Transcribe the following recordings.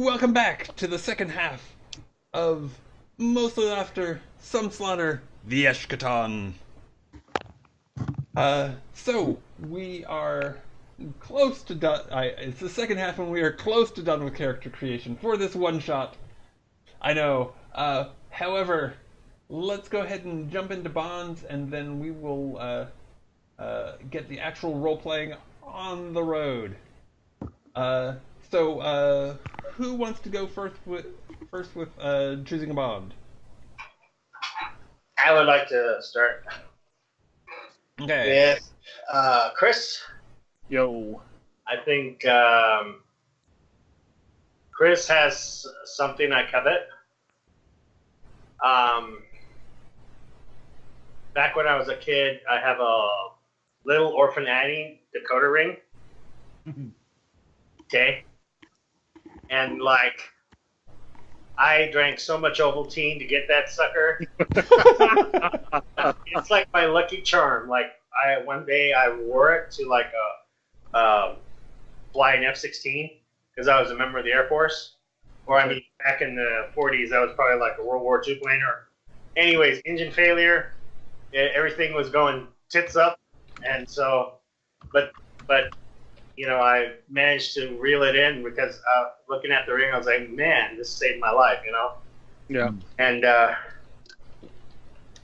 Welcome back to the second half of Mostly Laughter, Some Slaughter, the Eschaton. So we are close to done. It's the second half, and we are close to done with character creation for this one shot. I know. However, let's go ahead and jump into bonds, and then we will get the actual role playing on the road. So, who wants to go first with choosing a bond? I would like to start. Okay. With Chris. Yo. I think Chris has something I covet. Back when I was a kid, I have a little Orphan Annie decoder ring. Okay. And I drank so much Ovaltine to get that sucker. It's like my lucky charm. One day I wore it to fly an F-16 because I was a member of the Air Force. Or back in the 40s, I was probably like a World War II plane. Anyways, engine failure. Everything was going tits up, and so, but. I managed to reel it in because looking at the ring, I was like, man, this saved my life, Yeah. And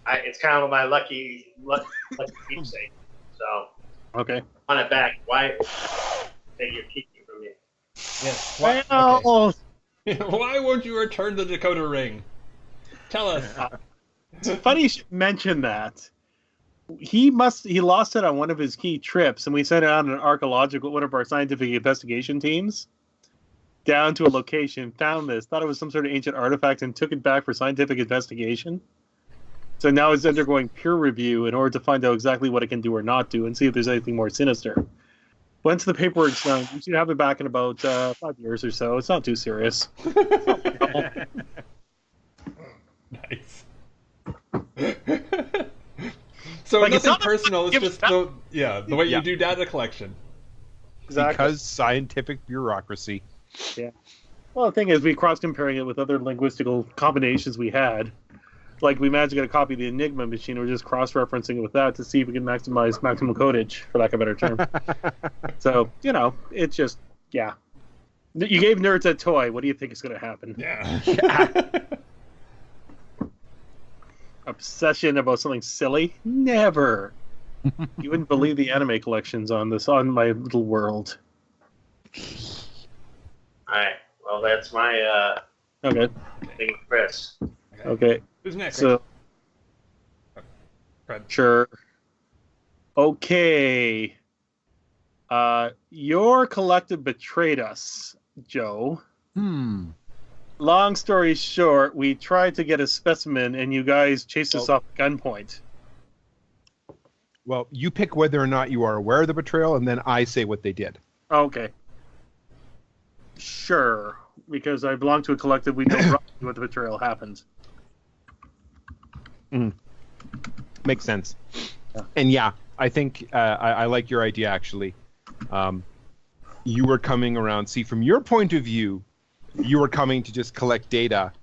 it's kind of my lucky keepsake. So, Okay. on it back, why that you're keeping from me? Yes. Well, Why won't you return the decoder ring? Tell us. it's funny you should mention that. He lost it on one of his key trips, and we sent out one of our scientific investigation teams down to a location, found this, thought it was some sort of ancient artifact, and took it back for scientific investigation. So now it's undergoing peer review in order to find out exactly what it can do or not do, and see if there's anything more sinister. Once the paperwork's done, we should have it back in about 5 years or so. It's not too serious. Nice. So nothing personal. It's just the way you do data collection. Exactly. Because scientific bureaucracy. Yeah. Well, the thing is, we cross-comparing it with other linguistical combinations we had. Like, we managed to get a copy of the Enigma machine. We're just cross-referencing it with that to see if we can maximize maximum codage, for lack of a better term. So, it's just, yeah. You gave nerds a toy. What do you think is going to happen? Yeah. Obsession about something silly? Never. You wouldn't believe the anime collections on my little world. Alright, well, that's my Okay. thing with Chris. Okay. Who's next? So, Fred. sure. Okay. Your collective betrayed us, Joe. Long story short, we tried to get a specimen, and you guys chased us off at gunpoint. Well, you pick whether or not you are aware of the betrayal, and then I say what they did. Okay. Sure. Because I belong to a collective, we know roughly what the betrayal happened. Makes sense. Yeah. And yeah, I think I like your idea, actually. You were coming around. See, from your point of view, you were coming to just collect data,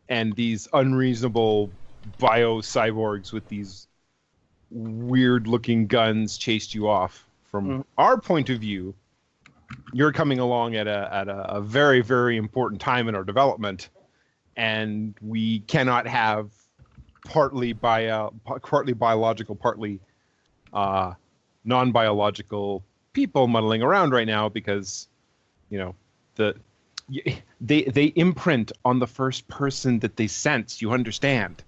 and these unreasonable bio-cyborgs with these weird-looking guns chased you off. From our point of view, you're coming along at a very, very important time in our development, and we cannot have partly biological, partly non-biological people muddling around right now because, they imprint on the first person that they sense. You understand?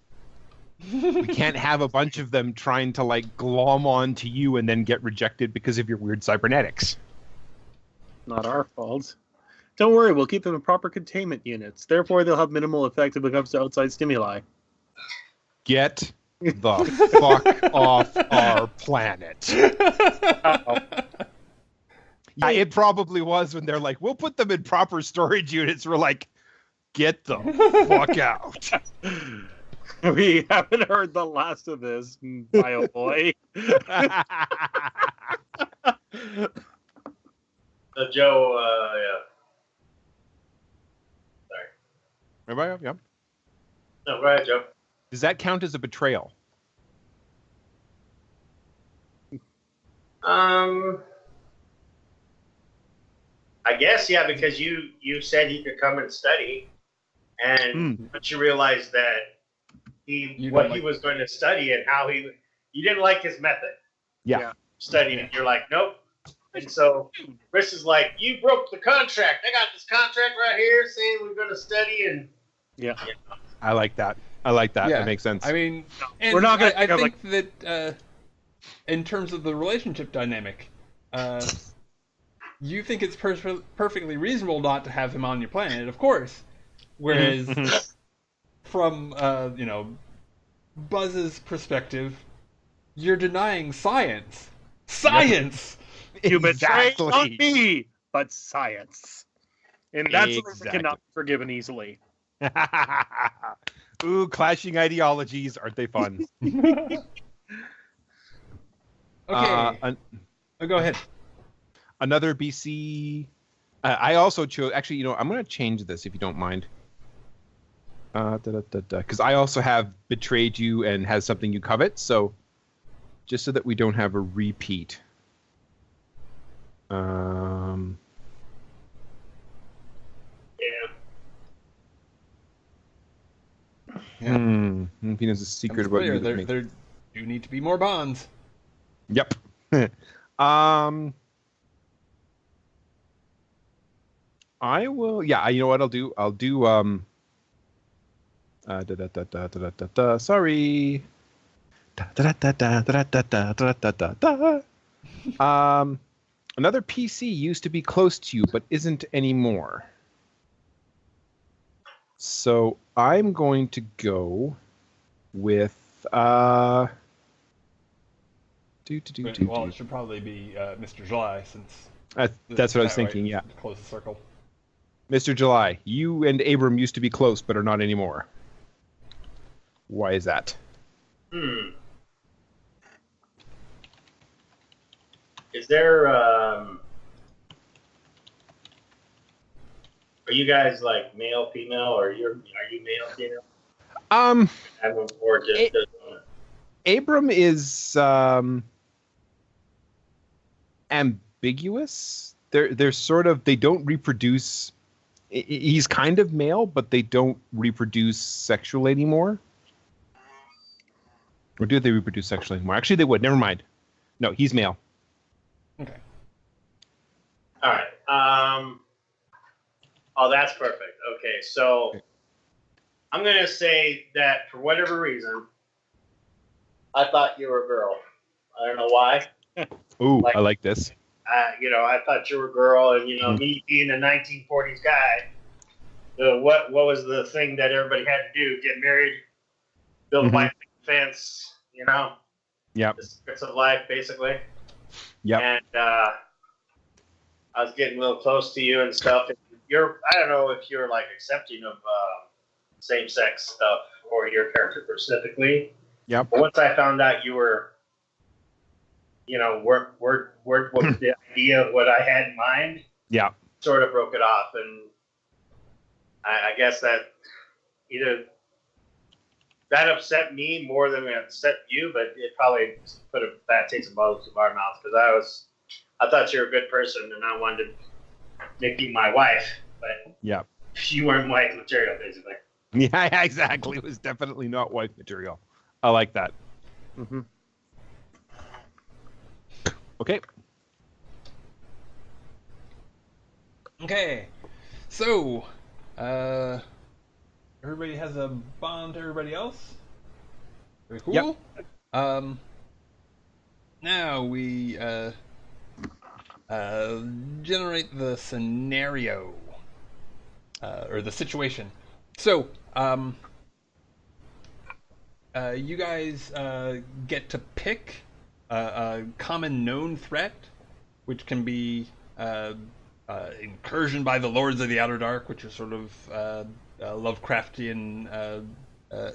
We can't have a bunch of them trying to glom on to you and then get rejected because of your weird cybernetics. Not our fault. Don't worry, we'll keep them in proper containment units. Therefore, they'll have minimal effect if it comes to outside stimuli. Get the fuck off our planet. Yeah, it probably was when they're like, we'll put them in proper storage units. We're like, get the fuck out. We haven't heard the last of this, Bio Boy. So Joe, Everybody? Yeah. No, go ahead, Joe. Does that count as a betrayal? I guess, yeah, because you said he could come and study, and once you realized that he was going to study and how you didn't like his method. Yeah. Studying, you're like, nope. And so Chris is like, you broke the contract. I got this contract right here saying we're going to study, and I like that. Yeah. That makes sense. I mean, and we're not going to. I think that in terms of the relationship dynamic, you think it's perfectly reasonable not to have him on your planet, of course. Whereas, from Buzz's perspective, you're denying science. Science. You betrayed not me, but science, and that's something that cannot be forgiven easily. Ooh, clashing ideologies, aren't they fun? Okay. Go ahead. Another BC. I also chose. Actually, I'm going to change this if you don't mind. Because I also have betrayed you and has something you covet. So, just so that we don't have a repeat. Venus' secret about you. There do need to be more bonds. Yep. I will. Yeah. You know what I'll do? Sorry. Another PC used to be close to you, but isn't anymore. So I'm going to go with Well, it should probably be Mr. July, since that's what I was thinking. Yeah, the closest circle. Mr. July, you and Abram used to be close, but are not anymore. Why is that? Is there? Are you guys like male, female, or are you male, female? Or just Abram is ambiguous. They're sort of, they don't reproduce. He's kind of male, but they don't reproduce sexually anymore. Or do they reproduce sexually anymore? Actually, they would. Never mind. No, he's male. Okay. All right. Oh, that's perfect. Okay, so I'm gonna say that for whatever reason, I thought you were a girl. I don't know why. Ooh, I like this. I thought you were a girl, and me being a 1940s guy, what was the thing that everybody had to do? Get married, build a white fence, Yep. The secrets of life, basically. Yep. And I was getting a little close to you and stuff. And I don't know if you're like accepting of same-sex stuff or your character specifically. Yep. But once I found out you were, what the idea of what I had in mind. Yeah. Sort of broke it off, and I guess that either that upset me more than it upset you, but it probably put a bad taste in both of our mouths, because I thought you were a good person and I wanted to make you my wife, but you weren't wife material, basically. Yeah, exactly. It was definitely not wife material. I like that. Mm-hmm. Okay. Okay. So, everybody has a bond to everybody else. Very cool. Yep. Now we generate the scenario or the situation. So, you guys get to pick a common known threat, which can be incursion by the Lords of the Outer Dark, which are sort of Lovecraftian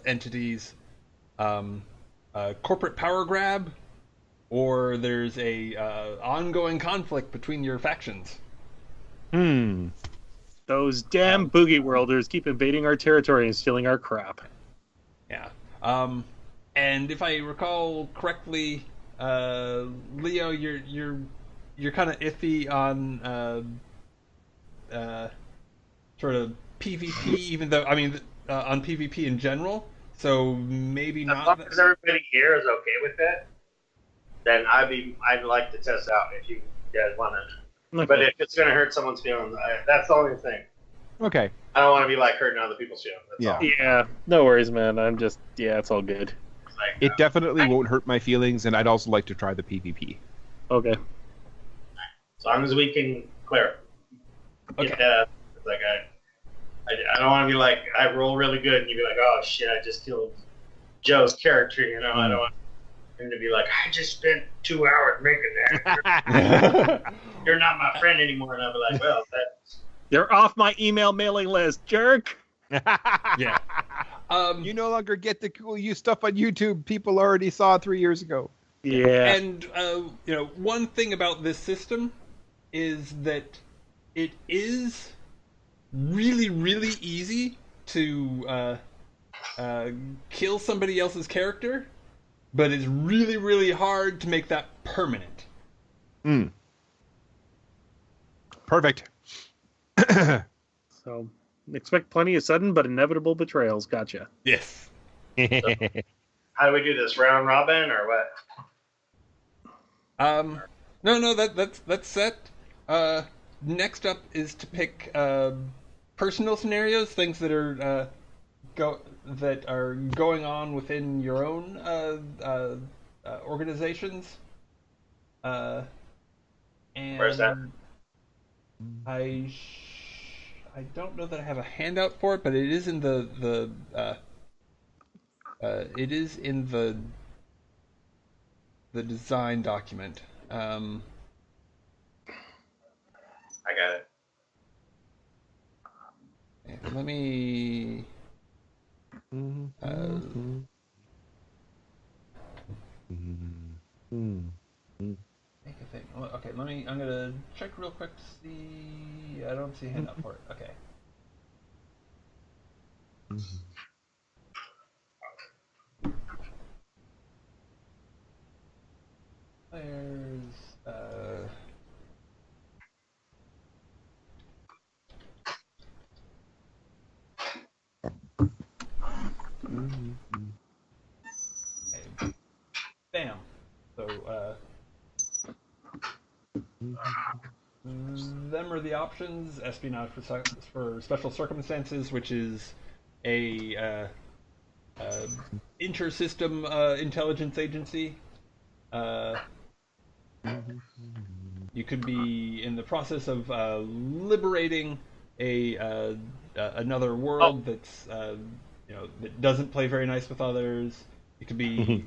entities, corporate power grab, or there's a ongoing conflict between your factions. Those damn boogie worlders keep invading our territory and stealing our crap. Yeah. And if I recall correctly, Leo, you're kind of iffy on sort of PvP, even though on PvP in general. So maybe As not. long as everybody here is okay with it, then I'd like to test out if you guys want to. Okay. But if it's going to hurt someone's feelings, that's the only thing. Okay. I don't want to be like hurting other people's feelings. That's Yeah. all. Yeah, no worries, man. It's all good. Like, It definitely won't hurt my feelings, and I'd also like to try the PvP. Okay. as long as we can clear it. Okay. Get that out. It's like I don't want to be like I roll really good and you be like, oh shit, I just killed Joe's character. You know, I don't want him to be like, I just spent 2 hours making that. You're not my friend anymore, and I'll be like, well, that's. You're off my email mailing list, jerk. Yeah. You no longer get the cool stuff on YouTube people already saw 3 years ago. Yeah. And one thing about this system is that it is really, really easy to kill somebody else's character, but it's really, really hard to make that permanent. Perfect. So expect plenty of sudden but inevitable betrayals. Gotcha. Yes. How do we do this? Round robin or what? No, that's set. Next up is to pick personal scenarios, things that are going on within your own organizations. And Where's that? I don't know that I have a handout for it, but it is in the design document. I got it. Let me. Make a thing. Okay, I'm gonna check real quick to see. I don't see a handout for it. Okay. There's okay. Bam. So them are the options: espionage for special circumstances, which is a inter-system intelligence agency. You could be in the process of liberating another world that's that doesn't play very nice with others. You could be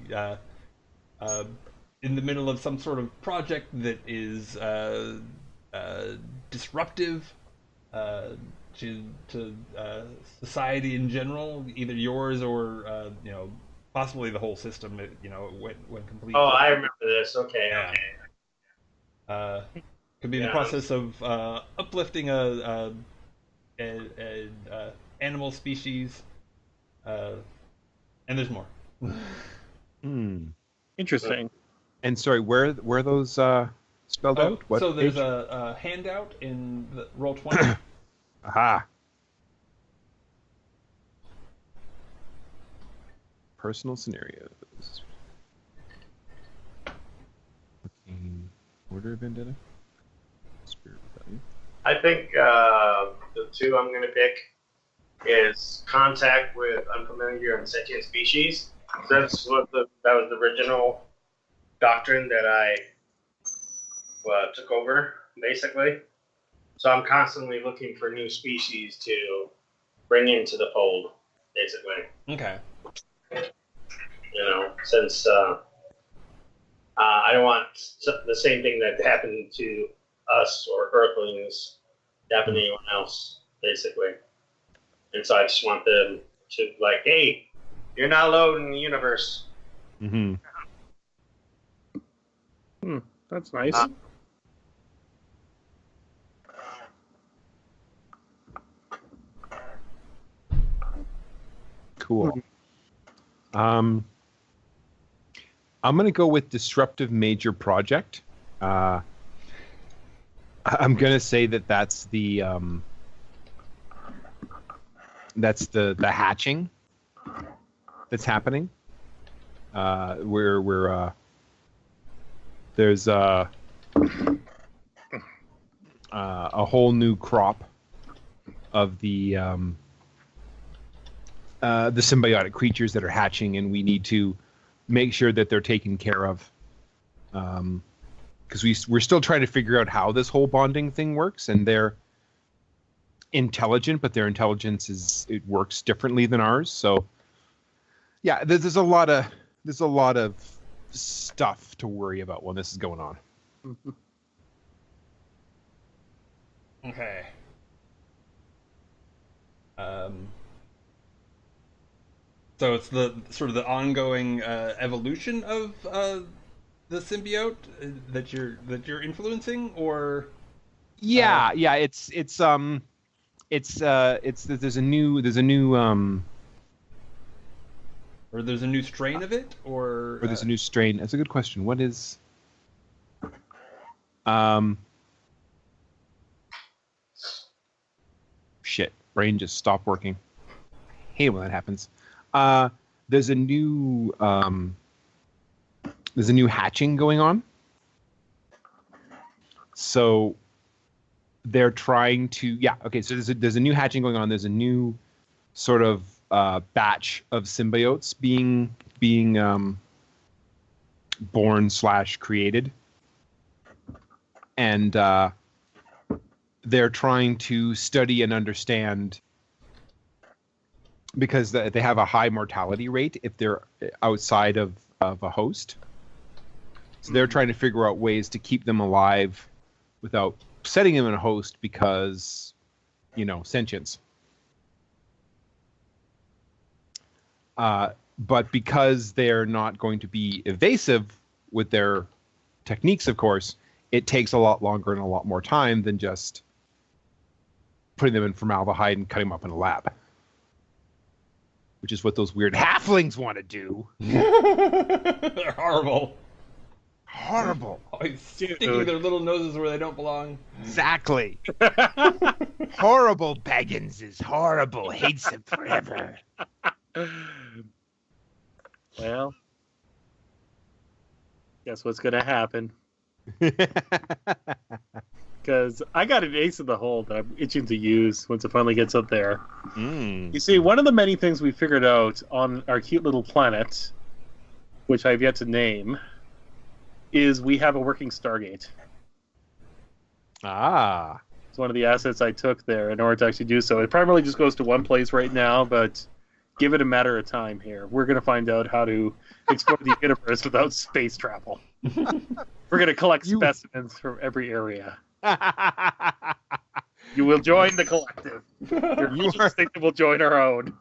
in the middle of some sort of project that is disruptive to society in general, either yours or possibly the whole system. When complete. Oh, I remember this. Okay, Yeah. okay. Could be in the process of uplifting a animal species, and there's more. Interesting. And sorry, where those spelled out? What so there's page? a handout in the Roll20. Aha. Personal scenarios. Order of Vendetta. Spirit Rebellion. I think the two I'm going to pick is contact with unfamiliar and sentient species. That's what that was the original doctrine that I took over, basically. So I'm constantly looking for new species to bring into the fold, basically. Okay. Since I don't want the same thing that happened to us or Earthlings to happen to anyone else, basically. And so I just want them to hey, you're not alone in the universe. That's nice. Cool. I'm gonna go with disruptive major project. I'm gonna say that's the hatching that's happening. There's a whole new crop of the symbiotic creatures that are hatching, and we need to make sure that they're taken care of. Because we're still trying to figure out how this whole bonding thing works, and they're intelligent, but their intelligence works differently than ours. So, yeah, there's a lot of stuff to worry about when this is going on. Okay. So it's the sort of the ongoing evolution of the symbiote that you're influencing, or yeah, it's there's a new or there's a new strain of it, or there's a new strain. That's a good question. What is shit, brain just stopped working. Hey, when that happens. There's a new hatching going on. So they're trying to so there's a new hatching going on. There's a new sort of batch of symbiotes being born / created, and they're trying to study and understand, because they have a high mortality rate if they're outside of a host. So they're trying to figure out ways to keep them alive without setting them in a host, because, sentience. But because they're not going to be evasive with their techniques, of course, it takes a lot longer and a lot more time than just putting them in formaldehyde and cutting them up in a lab. Which is what those weird halflings want to do. They're horrible. Horrible. Always sticking their little noses where they don't belong. Exactly. Horrible. Baggins is horrible. Hates him forever. Well, guess what's going to happen? Because I got an ace in the hole that I'm itching to use once it finally gets up there. You see, one of the many things we figured out on our cute little planet, which I've yet to name, is we have a working Stargate. Ah. It's one of the assets I took there in order to actually do so. It primarily just goes to one place right now, but give it a matter of time here. We're going to find out how to explore the universe without space travel. We're going to collect specimens from every area. You will join the collective. You think that we'll join our own.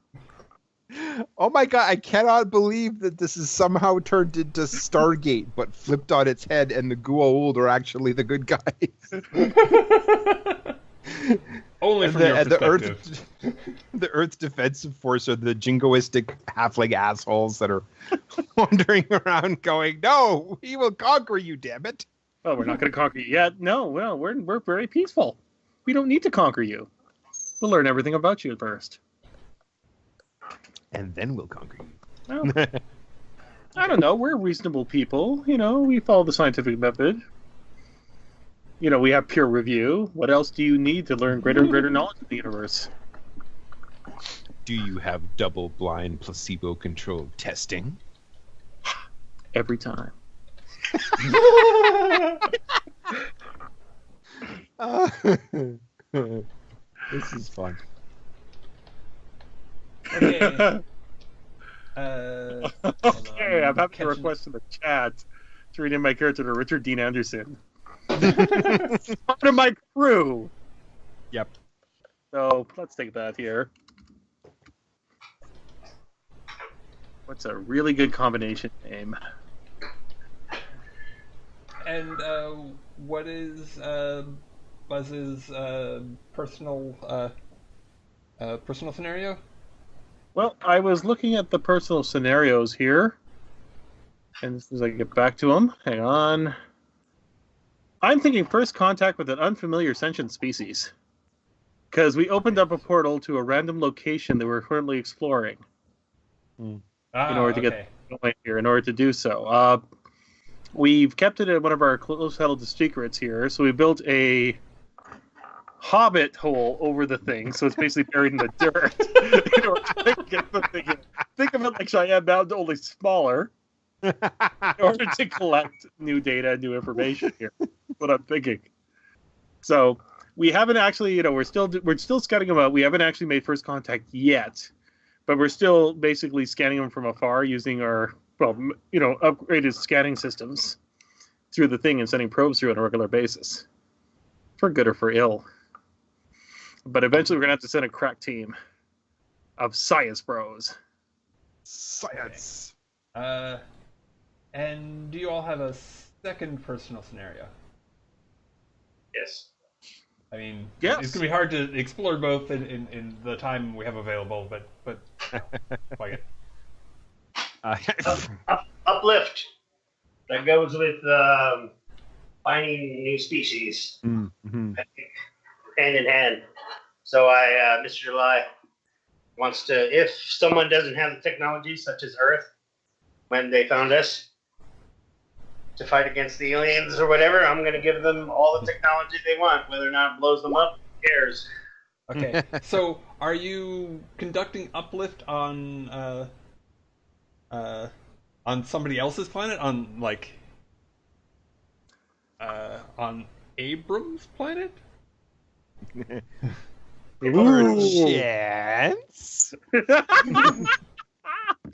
Oh my god, I cannot believe that this is somehow turned into Stargate, but flipped on its head, and the Goa'uld are actually the good guys. Only from your perspective. The Earth's defensive force are the jingoistic halfling assholes that are wandering around going, "No, we will conquer you, damn it." Well, we're not going to conquer you yet. No, well, we're very peaceful. We don't need to conquer you. We'll learn everything about you first. And then we'll conquer you. Well, I don't know. We're reasonable people. We follow the scientific method. We have peer review. What else do you need to learn greater and greater knowledge of the universe? Do you have double-blind, placebo-controlled testing? Every time. This is fun. Okay. Okay, I'm having a request in the chat to rename my character to Richard Dean Anderson. Part of my crew. Yep. So let's take that here. What's a really good combination name? And what is Buzz's personal scenario? Well, I was looking at the personal scenarios here, and as soon as I get back to them, hang on. I'm thinking first contact with an unfamiliar sentient species, because we opened up a portal to a random location that we're currently exploring in order to get going here. In order to do so, we've kept it in one of our close-held secrets here. So we built a hobbit hole over the thing, so it's basically buried in the dirt. In order to get the thing in. Think of it like Cheyenne Mountain, only smaller, in order to collect new data and new information here. What I'm thinking. So we haven't actually, we're still scouting them out. We haven't actually made first contact yet, but we're still basically scanning them from afar using our upgraded scanning systems through the thing and sending probes through on a regular basis, for good or for ill. But eventually, we're gonna have to send a crack team of science bros. Science. And do you all have a second personal scenario? Yes. I mean, yes. It's gonna be hard to explore both in the time we have available, but fuck it. Uplift. That goes with finding new species. Mm-hmm. I think hand in hand. So Mr. July wants to, if someone doesn't have the technology, such as Earth, when they found us, to fight against the aliens or whatever, I'm going to give them all the technology they want. Whether or not it blows them up, who cares? Okay, so are you conducting uplift on somebody else's planet? On Abram's planet? Chance.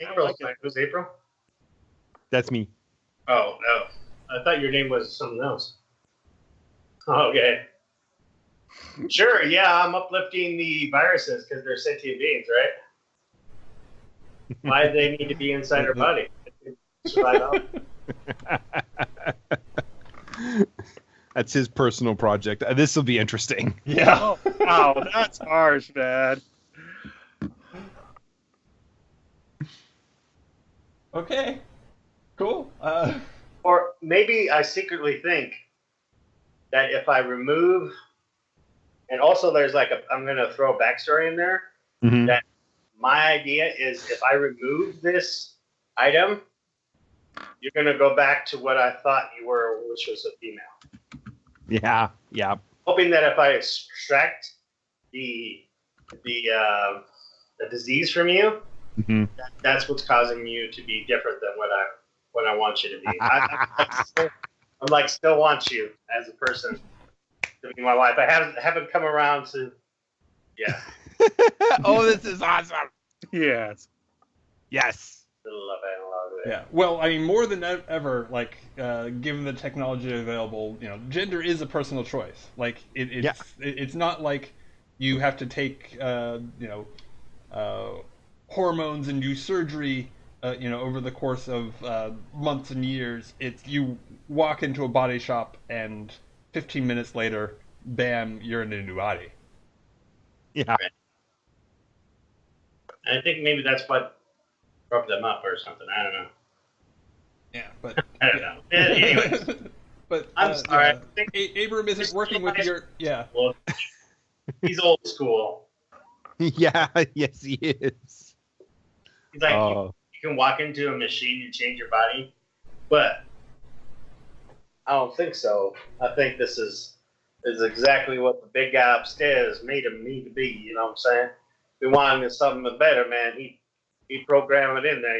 April's planet. Who's April? That's me. Oh, no. I thought your name was something else. Okay. Sure, yeah, I'm uplifting the viruses because they're sentient beings, right? Why do they need to be inside our body? Survive out. That's his personal project. This will be interesting. Yeah. Oh, wow, that's harsh, man. Okay. Cool. Or maybe I secretly think that if I remove, and also there's I'm going to throw a backstory in there, Mm-hmm. that my idea is if I remove this item, you're going to go back to what I thought you were, which was a female. Yeah. Hoping that if I extract the disease from you, Mm-hmm. that's what's causing you to be different than what I want you to be. I still want you as a person to be my wife. I haven't come around to, yeah. Oh, this is awesome. Yes. Yes. The love analog there. Yeah. Well, I mean, more than ever, given the technology available, gender is a personal choice. It's not like you have to take, hormones and do surgery, over the course of months and years. It's you walk into a body shop and 15 minutes later, bam, you're in a new body. Yeah. I think maybe that's what broke them up or something. I don't know. Yeah, but I don't know. Anyways, but I'm sorry. I think Abram isn't working with your Well, he's old school. Yeah. Yes, he is. He's like, you can walk into a machine and change your body, but I don't think so. I think this is exactly what the big guy upstairs made him need to be. You know what I'm saying? If we wanted something better, man, he'd program it in there.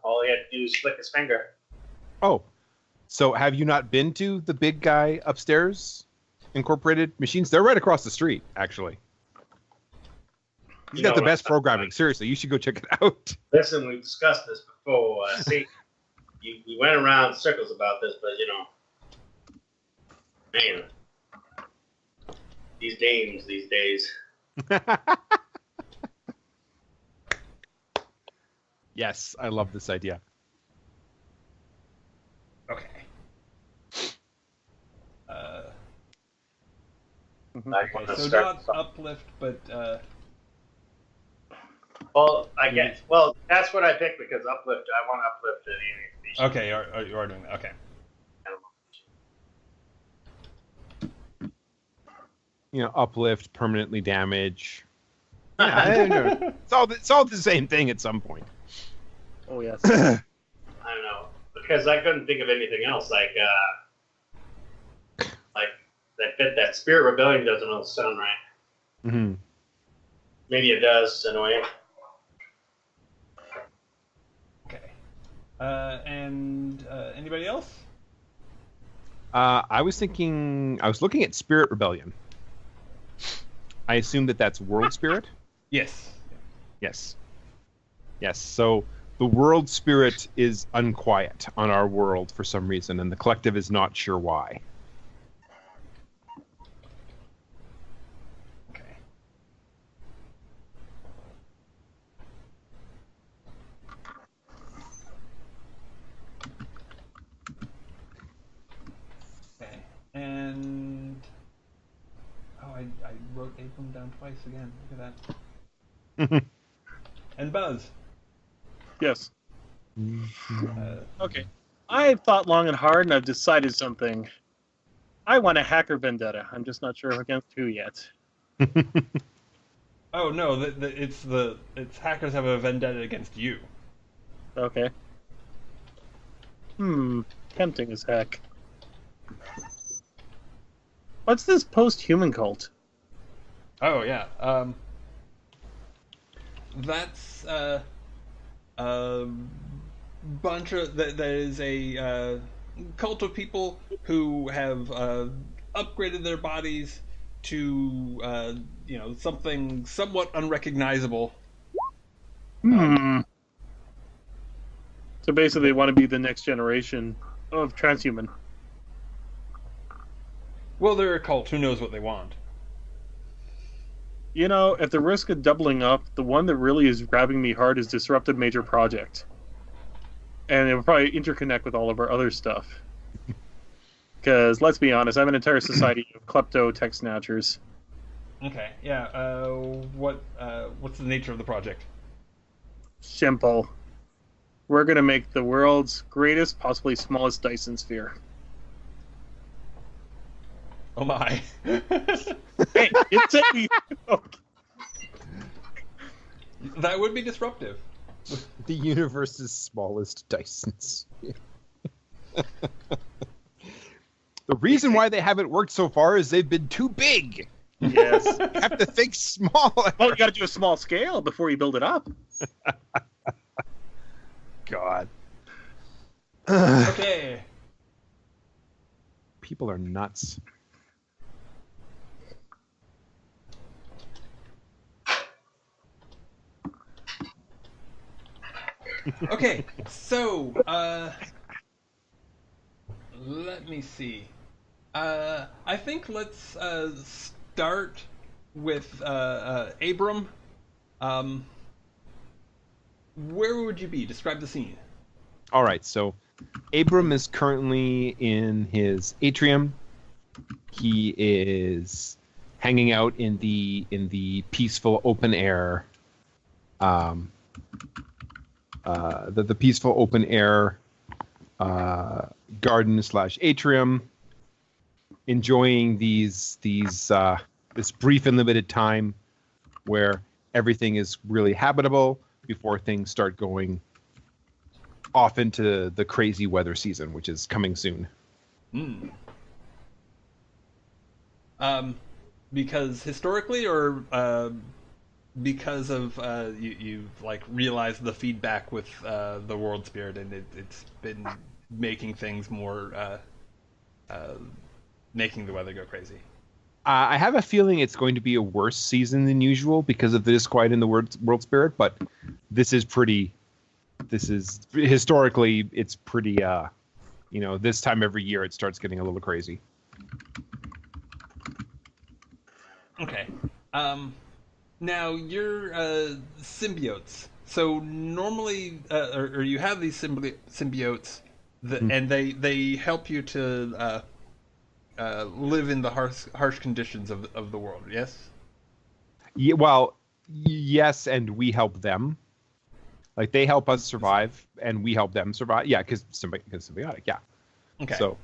All he had to do is flick his finger. Oh, so have you not been to the big guy upstairs? Incorporated machines. They're right across the street, actually. He's got the best programming. Seriously, you should go check it out. Listen, we discussed this before. See, you went around in circles about this, but man, these dames these days. Yes, I love this idea. Okay. I want Okay, to so start not something. uplift, but Well, I guess. Well, that's what I picked because uplift. I want to uplift the alien species. Okay, you are doing that. Okay. Uplift, permanently damage. Yeah, it's all the same thing at some point. Oh yes. I don't know because I couldn't think of anything else like that Spirit Rebellion doesn't sound right. Mm-hmm. Maybe it does in a way. Okay. And anybody else? I was looking at Spirit Rebellion. I assume that's World Spirit? Yes. Yes. Yes. So the World Spirit is unquiet on our world for some reason, and the collective is not sure why. Okay. Okay. And I wrote Abram down twice again. Look at that. And Buzz. Yes. Okay. I've thought long and hard, and I've decided something. I want a hacker vendetta. I'm just not sure against who yet. Oh no, it's hackers have a vendetta against you. Okay. Tempting as heck. What's this post-human cult? Oh yeah. That's a bunch of that is a cult of people who have upgraded their bodies to something somewhat unrecognizable. So basically, they want to be the next generation of transhuman. Well, they're a cult. Who knows what they want? At the risk of doubling up, the one that really is grabbing me hard is Disrupted Major Project. And it will probably interconnect with all of our other stuff. Because, let's be honest, I have an entire society of klepto tech snatchers. Okay, yeah. What's the nature of the project? Simple. We're going to make the world's greatest, possibly smallest Dyson sphere. Oh my. Hey, it's a... Okay. That would be disruptive. The universe's smallest Dysons. The reason why they haven't worked so far is they've been too big. Yes. You have to think smaller. Well, you got to do a small scale before you build it up. God. Okay. People are nuts. Okay, so let me see. I think let's start with Abram. Where would you be? Describe the scene. All right, so Abram is currently in his atrium. He is hanging out in the peaceful open air. The peaceful open air garden / atrium, enjoying this brief and limited time where everything is really habitable before things start going off into the crazy weather season, which is coming soon. Because historically, or because of you've realized the feedback with the world spirit, and it's been making things more making the weather go crazy. I have a feeling it's going to be a worse season than usual because of the disquiet in the world spirit, but this is historically it's pretty this time every year it starts getting a little crazy. Okay. Now you're symbiotes. So normally, or you have these symbiotes, and they help you to live in the harsh conditions of the world. Yes. Yeah. Well, yes, and we help them. Like they help us survive, and we help them survive. Yeah, because symbiotic. Yeah. Okay. So,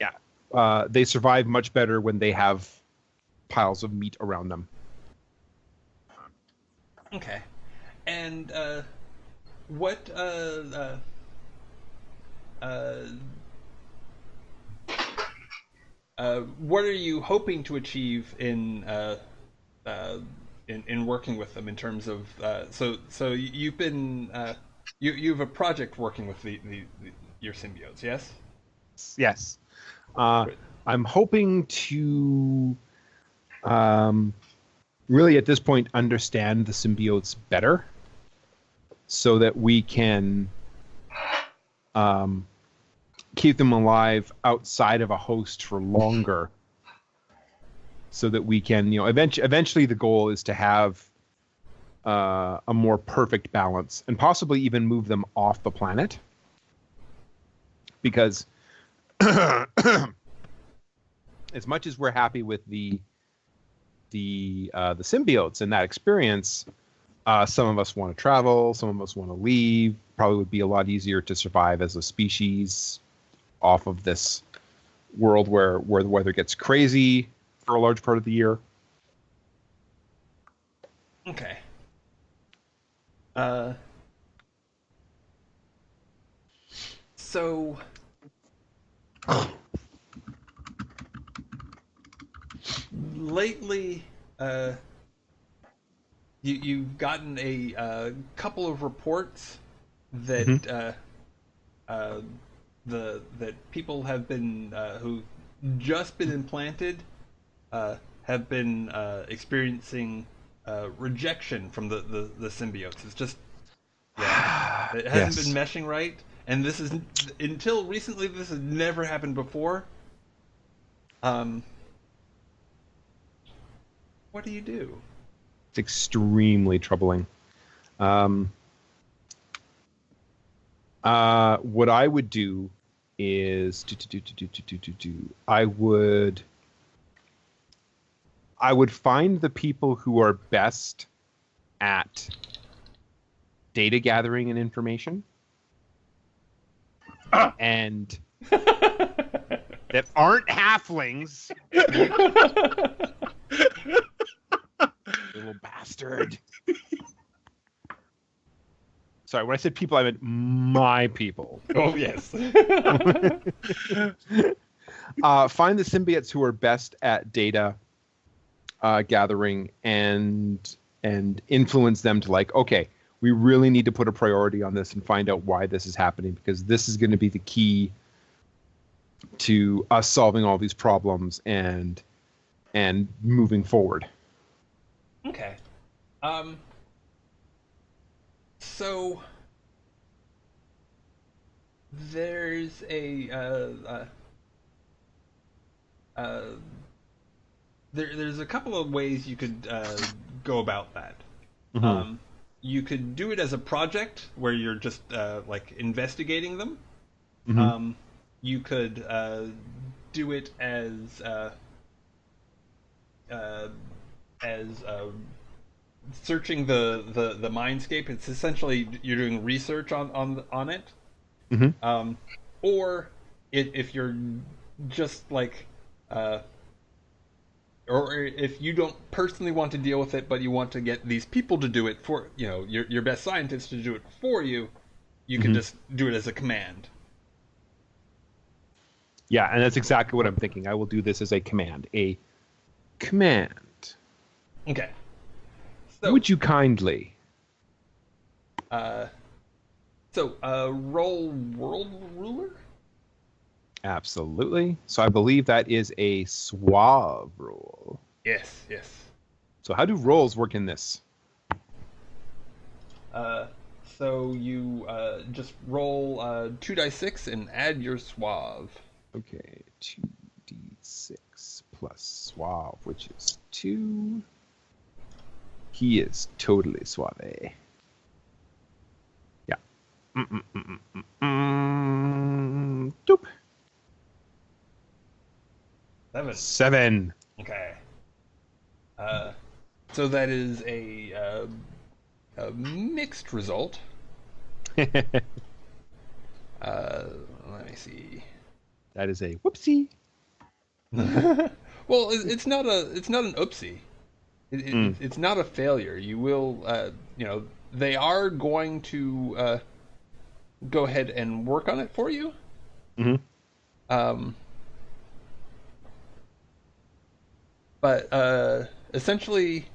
yeah, they survive much better when they have piles of meat around them. Okay. And what what are you hoping to achieve in working with them in terms of so you've been you have a project working with your symbiotes, yes? Yes. Right. I'm hoping to really at this point understand the symbiotes better so that we can keep them alive outside of a host for longer so that we can, eventually the goal is to have a more perfect balance and possibly even move them off the planet because as much as we're happy with the symbiotes and that experience, some of us want to travel, some of us want to leave. Probably would be a lot easier to survive as a species off of this world where the weather gets crazy for a large part of the year. Okay. So lately, you've gotten a couple of reports that Mhm. That people have been who've just been implanted have been experiencing rejection from the symbiotes. It's just it hasn't been Yes. meshing right, and this is until recently. This has never happened before. Um, what do you do? It's extremely troubling. Um, what I would do is I would find the people who are best at data gathering and information and that aren't halflings. Little bastard. Sorry, when I said people, I meant my people. Oh yes. Find the symbiotes who are best at data gathering and influence them to like, okay, we really need to put a priority on this and find out why this is happening because this is going to be the key to us solving all these problems and moving forward. Okay. So there's there's a couple of ways you could go about that. Mhm. You could do it as a project where you're just like investigating them. Mhm. You could do it as uh, searching the mindscape. It's essentially you're doing research on it. Mhm. Or if you're just like or if you don't personally want to deal with it, but you want to get these people to do it for your best scientists to do it for you, you can Mhm. just do it as a command. Yeah, and that's exactly what I'm thinking. I will do this as a command. A command. Okay. So Would you kindly? uh, roll world ruler. Absolutely. So I believe that is a suave roll. Yes, yes. So how do rolls work in this? Uh, so you just roll 2 dice 6 and add your suave. Okay, 2d6 plus suave, which is 2. He is totally suave. Yeah. Doop. 7. 7. Okay. So that is a mixed result. Let me see. That is a whoopsie. Well, it's not an oopsie. It's not a failure. You will, they are going to go ahead and work on it for you. Mm-hmm. But essentially,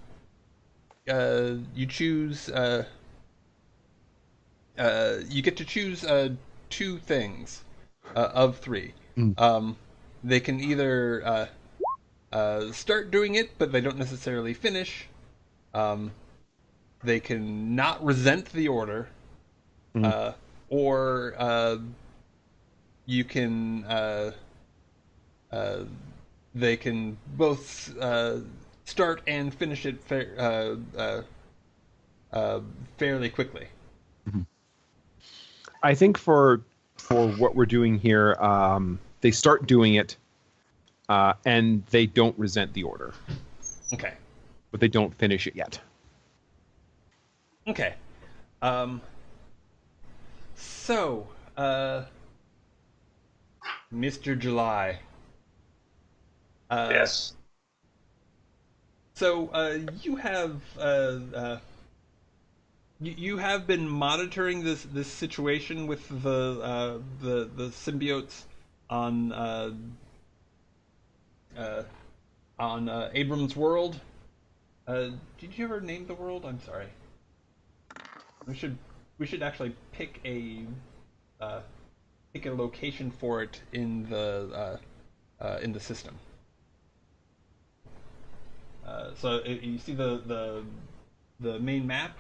you choose. You get to choose two things of three. They can either start doing it, but they don't necessarily finish. They can not resent the order, or you can. They can both start and finish it fairly quickly. I think for what we're doing here, they start doing it, and they don't resent the order. Okay. But they don't finish it yet. Okay. So, Mr. July. Yes. So, you have you have been monitoring this situation with the symbiotes on Abram's world. Did you ever name the world? I'm sorry. We should actually pick a location for it in the system. So you see the main map.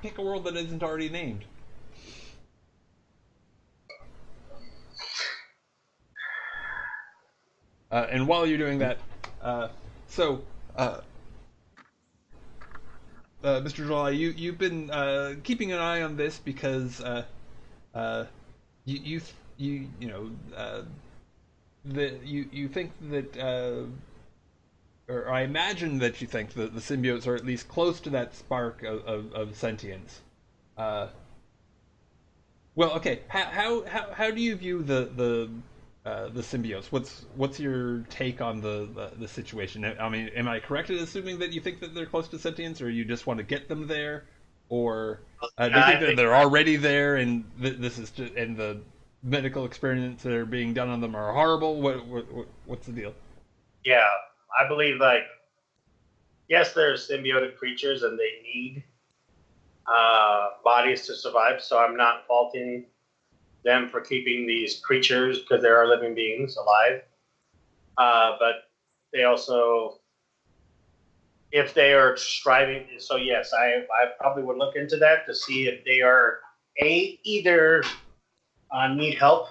Pick a world that isn't already named. And while you're doing that, Mr. July, you've been keeping an eye on this because you think that, or I imagine that you think that the symbiotes are at least close to that spark of sentience. Well, okay. How do you view the symbiotes? What's your take on the situation? I mean, am I correct in assuming that you think that they're close to sentience, or you just want to get them there, or do you think that they're already there and this is just, and the medical experiments that are being done on them are horrible? What's the deal? Yeah, I believe yes, they're symbiotic creatures and they need bodies to survive. So I'm not faulting them for keeping these creatures because they are living beings alive. But they also, if they are striving, so yes, I probably would look into that to see if they are either need help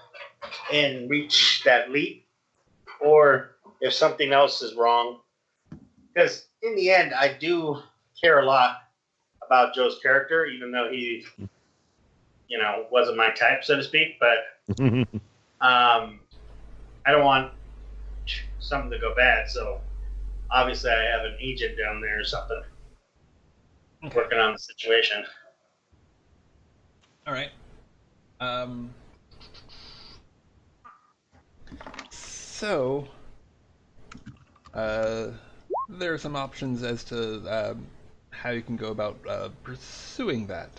and reach that leap, or if something else is wrong. Because in the end, I do care a lot about Joe's character, even though he, wasn't my type, so to speak. But I don't want something to go bad. So obviously, I have an agent down there or something working on the situation. All right. So, there are some options as to how you can go about pursuing that.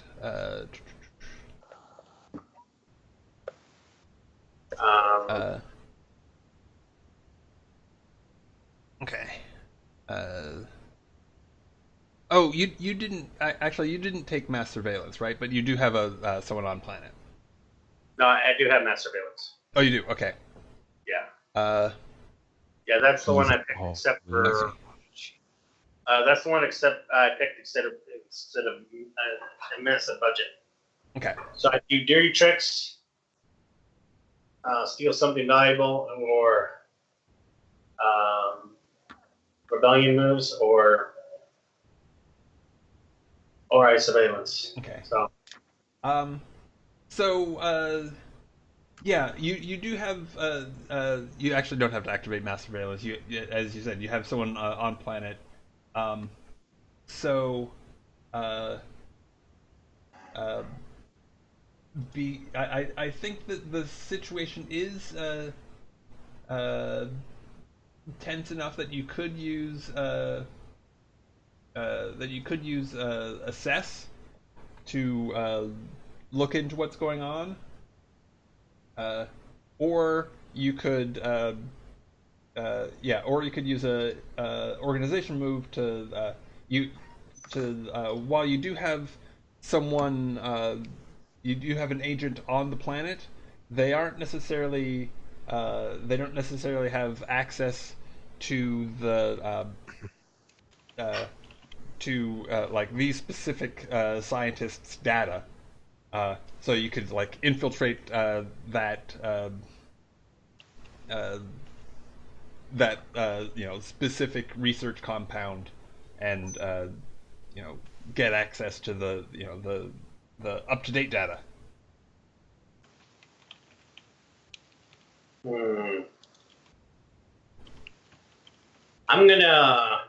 Okay. Oh, you didn't actually you didn't take mass surveillance, right? But you do have someone on planet. No, I do have mass surveillance. Oh, you do. Okay. Yeah. Yeah, that's the one I picked. Except for that's the one I picked instead of a massive budget. Okay. So I do dirty tricks, steal something valuable, or rebellion moves, or I surveillance. Okay. So, Yeah, you do have you actually don't have to activate mass surveillance. As you said, you have someone on planet. Um, so uh, uh, I think that the situation is uh, tense enough that you could use assess to look into what's going on, or you could or you could use a organization move to you to while you do have someone you do have an agent on the planet, they aren't necessarily they don't necessarily have access to the like these specific scientists' data. So you could like infiltrate that specific research compound and get access to the up to date data. Hmm. I'm gonna.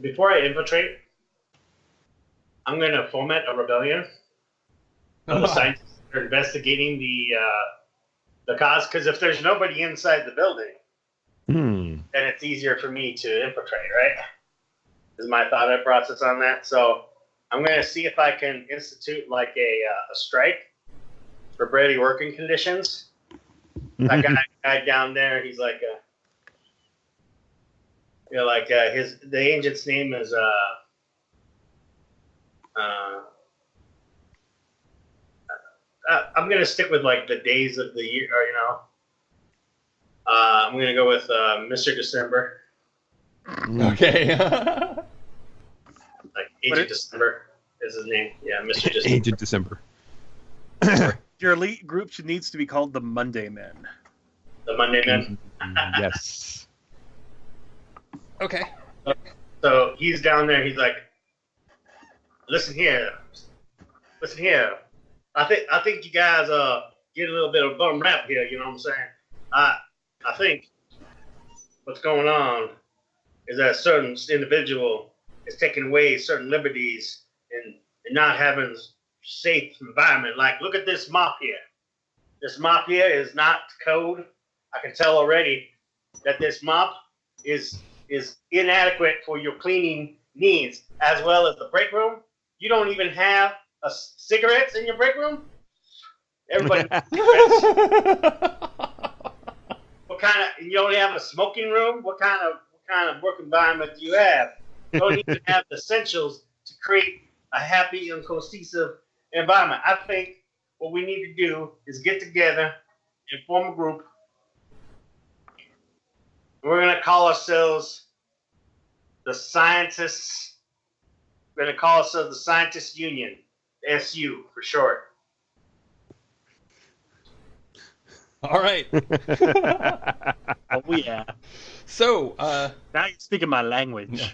Before I infiltrate, I'm gonna foment a rebellion of the scientists that are investigating the cause. Because if there's nobody inside the building, then it's easier for me to infiltrate. Right? Is my thought process on that. So I'm gonna see if I can institute like a strike for Brady working conditions. That guy down there, he's like the agent's name is I'm gonna stick with like the days of the year, or I'm gonna go with Mr. December, Okay. like Agent December is his name. Yeah, Mr. December. Agent December. Your elite group needs to be called the Monday Men. The Monday Men. Yes. Okay. So he's down there. He's like, listen here. I think you guys get a little bit of bum rap here. You know what I'm saying? I think what's going on is that a certain individual is taking away certain liberties and not having safe environment. Like, look at this mop here. This mop here is not code. I can tell already that this mop is inadequate for your cleaning needs, as well as the break room. You don't even have cigarettes in your break room. Everybody, you only have a smoking room. What kind of work environment do you have? You don't even have the essentials to create a happy and cohesive environment. I think what we need to do is get together and form a group. We're going to call ourselves the Scientists. We're going to call ourselves the Scientists Union, SU for short. All right. Oh yeah. So Now you're speaking my language. Yeah.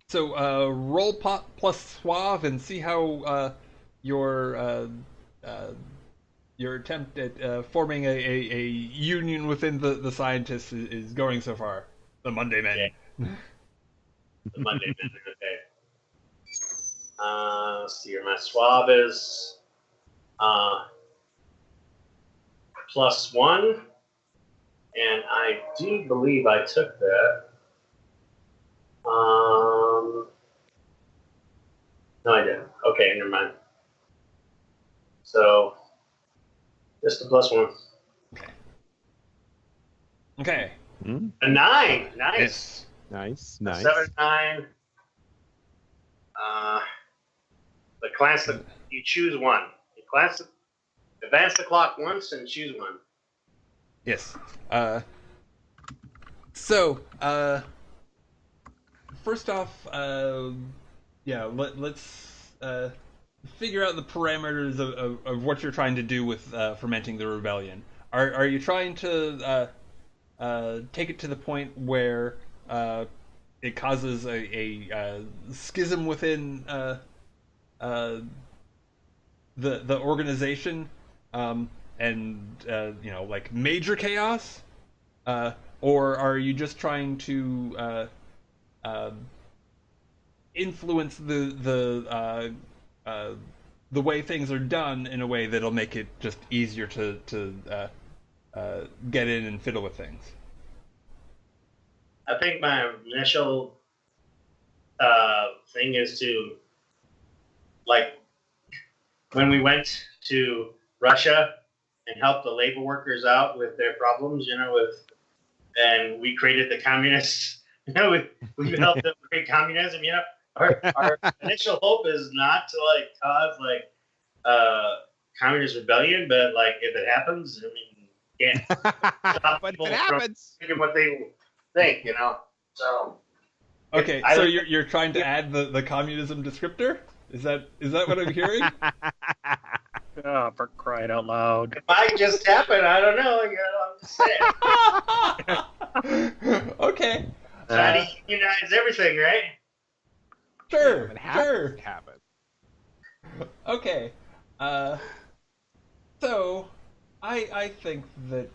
So roll pot plus suave and see how your attempt at forming a union within the scientists is going so far. The Monday Men. Yeah. The Monday Men. Okay. Let's see here. My suave is +1, and I do believe I took that. No, I didn't. Okay, never mind. So, just a +1. Okay. A 9. Nice. Nice. 7, 9. The class, you choose one. Advance the clock once and choose one. Yes. So, first off, let's figure out the parameters of what you're trying to do with fermenting the rebellion. Are you trying to take it to the point where it causes a schism within the organization, and like major chaos, or are you just trying to influence the way things are done in a way that'll make it just easier to get in and fiddle with things? I think my initial thing is to, like, when we went to Russia and helped the labor workers out with their problems, and we created the communists. We helped them create communism. Our initial hope is not to cause communist rebellion, but if it happens, I mean, can't stop But if people it from happens, thinking what they think. So Okay, so you're trying to add the communism descriptor? Is that what I'm hearing? Oh, for crying out loud. it might just happen. I don't know. I'm just saying. Okay. Trying to unionize everything, right? Sure. it happens, Sure. it happens. Okay. So I think that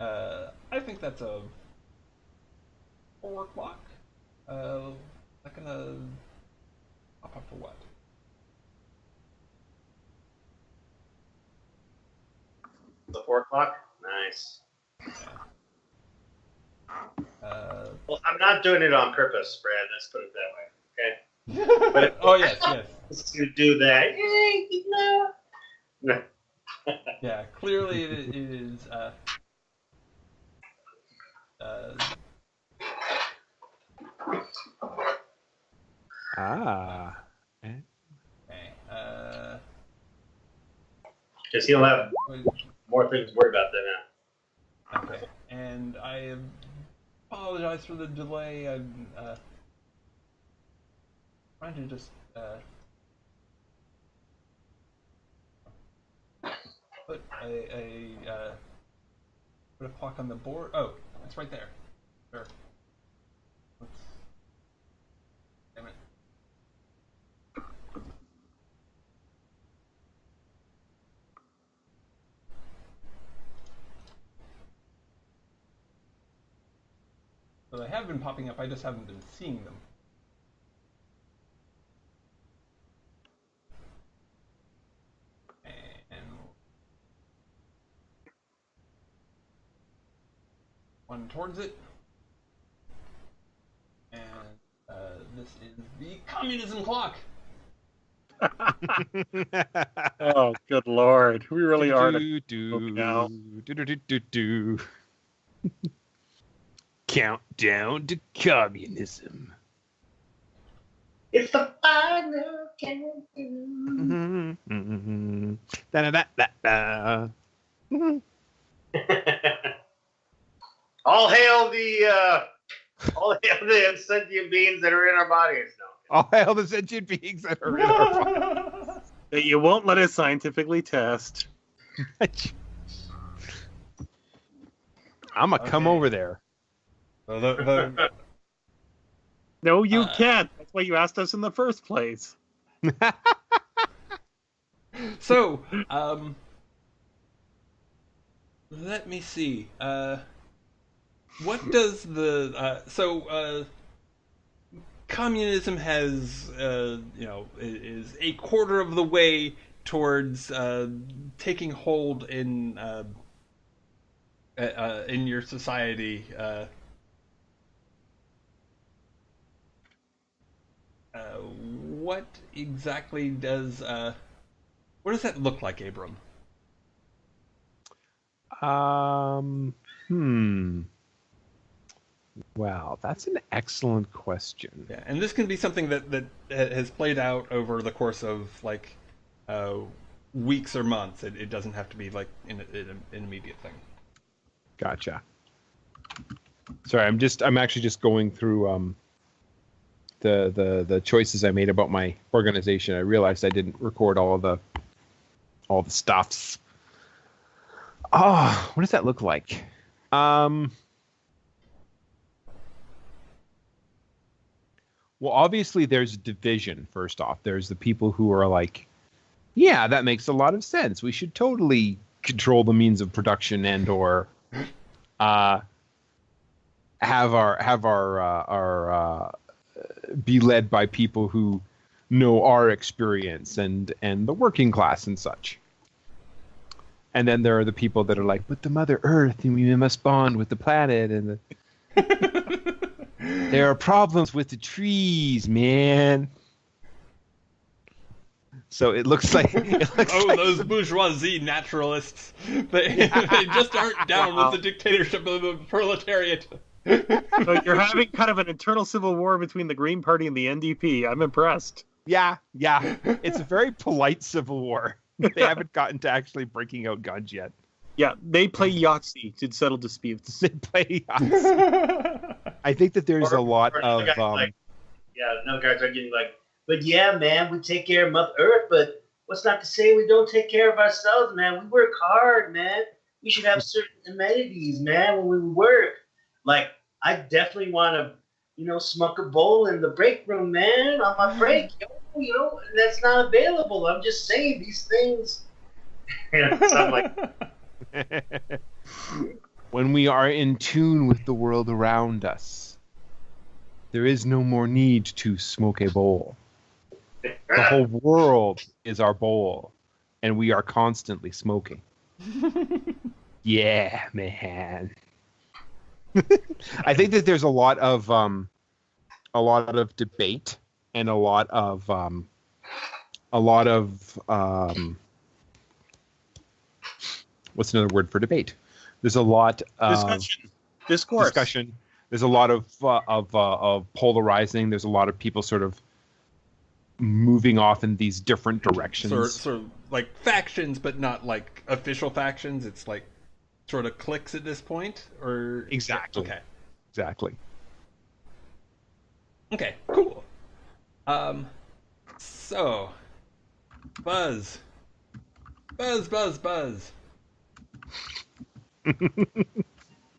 I think that's a 4 o'clock. Not gonna pop up for what? The 4 o'clock. Nice. Well, I'm not doing it on purpose, Brad. Let's put it that way. Okay. But oh yes. To do that. No. Yeah, clearly it is. Ah. Okay. Because he'll have more things to worry about than that. Okay, and I apologize for the delay. I'm trying to just put put a clock on the board. Oh, it's right there. Sure. Oops. Damn it. So they have been popping up, I just haven't been seeing them. And one towards it. And this is the communism clock. Oh, good lord. We really are. Now. Countdown to communism. It's the final countdown. Da-da-da-da-da. All hail the sentient beings that are in our bodies. No. All hail the sentient beings that are in our bodies. That you won't let us scientifically test. I'm going to come over there. So No, you can't. That's why you asked us in the first place. So, let me see. What does the communism has is a quarter of the way towards taking hold in your society. What exactly does what does that look like, Abram? Wow, that's an excellent question. Yeah, and this can be something that has played out over the course of weeks or months. It doesn't have to be like an immediate thing. Gotcha. Sorry, I'm actually just going through the choices I made about my organization. I realized I didn't record all the stuffs. Oh, what does that look like? Well, obviously, there's a division. First off, there's the people who are like, "Yeah, that makes a lot of sense. We should totally control the means of production and/or have our be led by people who know our experience and the working class and such." And then there are the people that are like, "But the Mother Earth, and we must bond with the planet, and there are problems with the trees, man." So it looks like those bourgeoisie naturalists. They just aren't down with the dictatorship of the proletariat. So you're having kind of an internal civil war between the Green Party and the NDP. I'm impressed. Yeah. It's a very polite civil war. They haven't gotten to actually breaking out guns yet. Yeah, they play Yahtzee to settle disputes. They play Yahtzee. I think that there's a lot of... another guys are getting like, but yeah, man, we take care of Mother Earth, but what's not to say we don't take care of ourselves, man? We work hard, man. We should have certain amenities, man, when we work. Like, I definitely want to, smoke a bowl in the break room, man, on my break. That's not available. I'm just saying these things. So I'm like... When we are in tune with the world around us, there is no more need to smoke a bowl. The whole world is our bowl, and we are constantly smoking. Yeah, man. I think that there's a lot of debate and a lot of what's another word for debate? There's a lot of discussion. There's a lot of polarizing. There's a lot of people sort of moving off in these different directions. Sort of like factions, but not like official factions. It's like sort of cliques at this point, or exactly. Okay. Exactly. Okay. Cool. So, Buzz.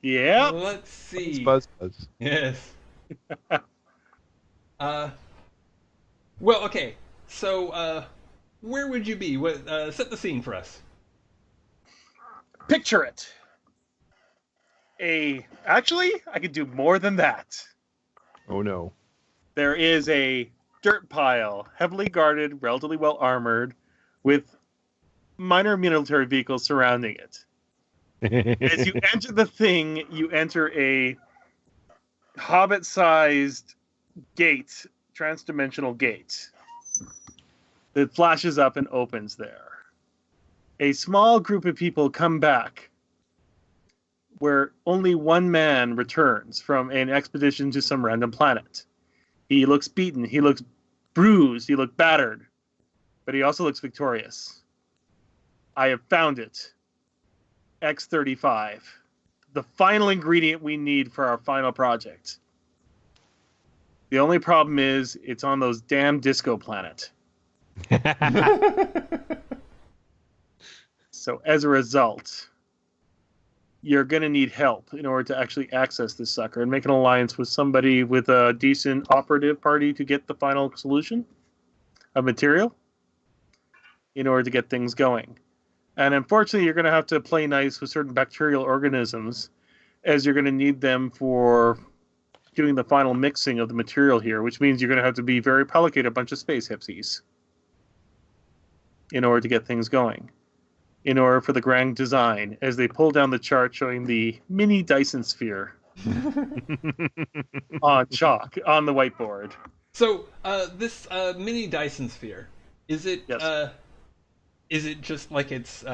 Yeah. Let's see. Buzz. Yes. Well, okay. So, where would you be? Set the scene for us. Picture it. Actually, I could do more than that. Oh no. There is a dirt pile, heavily guarded, relatively well armored, with minor military vehicles surrounding it. As you enter the thing, you enter a hobbit-sized gate, trans-dimensional gate, that flashes up and opens there. A small group of people come back, where only one man returns from an expedition to some random planet. He looks beaten, he looks bruised, he looks battered, but he also looks victorious. I have found it. X-35. The final ingredient we need for our final project. The only problem is it's on those damn disco planet. So as a result, you're going to need help in order to actually access this sucker and make an alliance with somebody with a decent operative party to get the final solution of material in order to get things going. And unfortunately, you're going to have to play nice with certain bacterial organisms, as you're going to need them for doing the final mixing of the material here, which means you're going to have to be very allocate a bunch of space hipsies in order to get things going, in order for the grand design, as they pull down the chart showing the mini Dyson sphere on chalk, on the whiteboard. So, this mini Dyson sphere, is it... Yes. Is it just like it's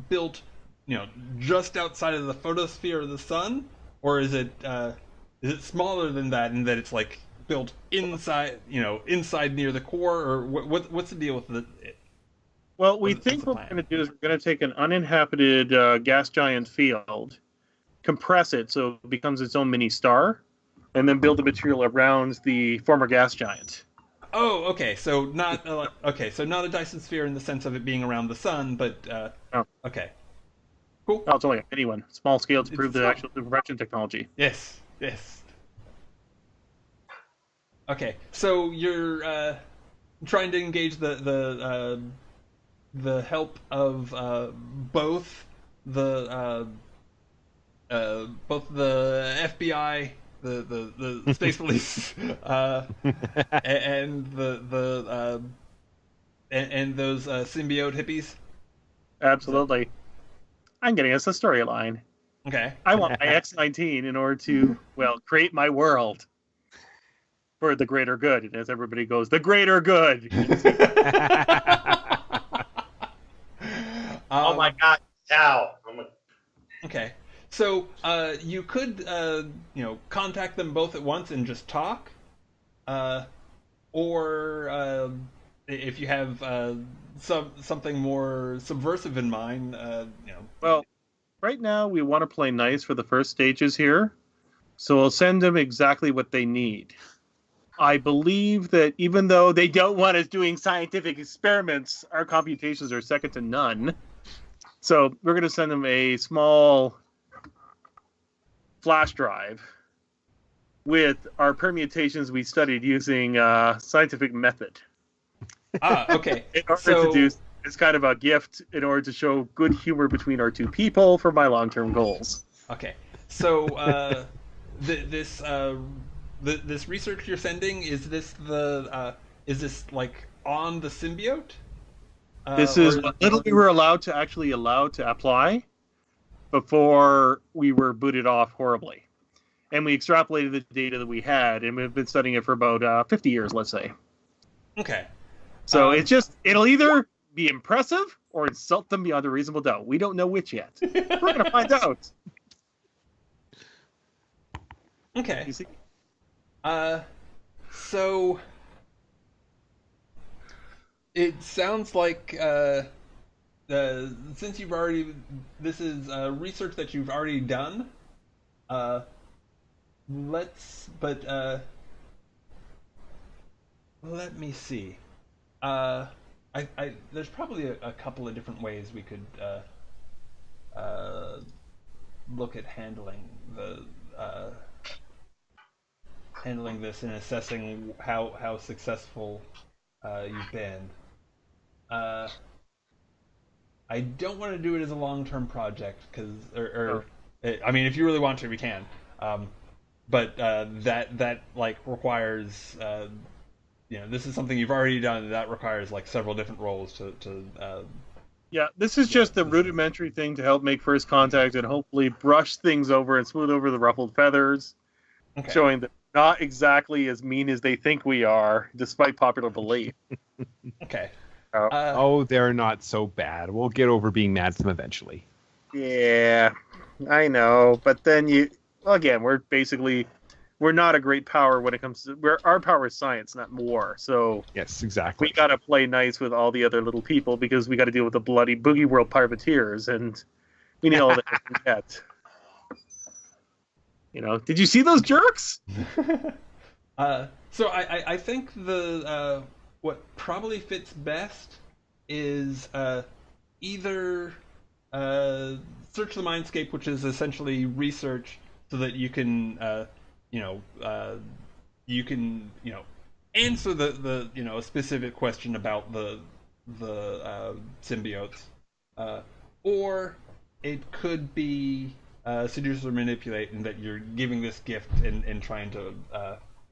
built, just outside of the photosphere of the sun, or is it smaller than that, and that it's like built inside, inside near the core, or what's the deal with the? Well, we think what we're going to do is we're going to take an uninhabited gas giant field, compress it so it becomes its own mini star, and then build the material around the former gas giant. Oh, okay. So not not a Dyson sphere in the sense of it being around the sun, but No. Okay, cool. No, it's only a mini one, small scale to prove the actual compression technology. Yes. Okay, so you're trying to engage the help of both the FBI, the space police, and and those symbiote hippies. Absolutely. I'm getting us a storyline. Okay. I want my X-19 in order to, well, create my world for the greater good. And as everybody goes, the greater good. Oh my God, Tao. Okay. So you could contact them both at once and just talk, or if you have something more subversive in mind, Well, right now we want to play nice for the first stages here. So we'll send them exactly what they need. I believe that even though they don't want us doing scientific experiments, our computations are second to none. So we're going to send them a small flash drive with our permutations we studied using scientific method. Okay. In order to do, it's kind of a gift in order to show good humor between our two people for my long-term goals. Okay. So this research you're sending, is this like on the symbiote? This is what little we were allowed to apply before we were booted off horribly. And we extrapolated the data that we had, and we've been studying it for about 50 years, let's say. Okay. So it'll either be impressive or insult them beyond a reasonable doubt. We don't know which yet. We're going to find out. Okay. You see? So it sounds like since this is research that you've already done. Let me see. There's probably a couple of different ways we could look at handling this and assessing how successful you've been. I don't want to do it as a long-term project I mean, if you really want to, we can. But that like requires this is something you've already done. That requires like several different roles to Yeah, this is just a rudimentary thing to help make first contact and hopefully brush things over and smooth over the ruffled feathers, okay. showing that we're not exactly as mean as they think we are, despite popular belief. Okay. They're not so bad. We'll get over being mad at them eventually. Yeah, I know, but then we're not a great power when it comes to our power is science, not war. So yes, exactly. We got to play nice with all the other little people because we got to deal with the bloody boogie world privateers, and we need all that we can get. Did you see those jerks? So I think what probably fits best is either search the mindscape, which is essentially research, so that you can answer the a specific question about the symbiotes, or it could be seduce or manipulate, in that you're giving this gift and trying to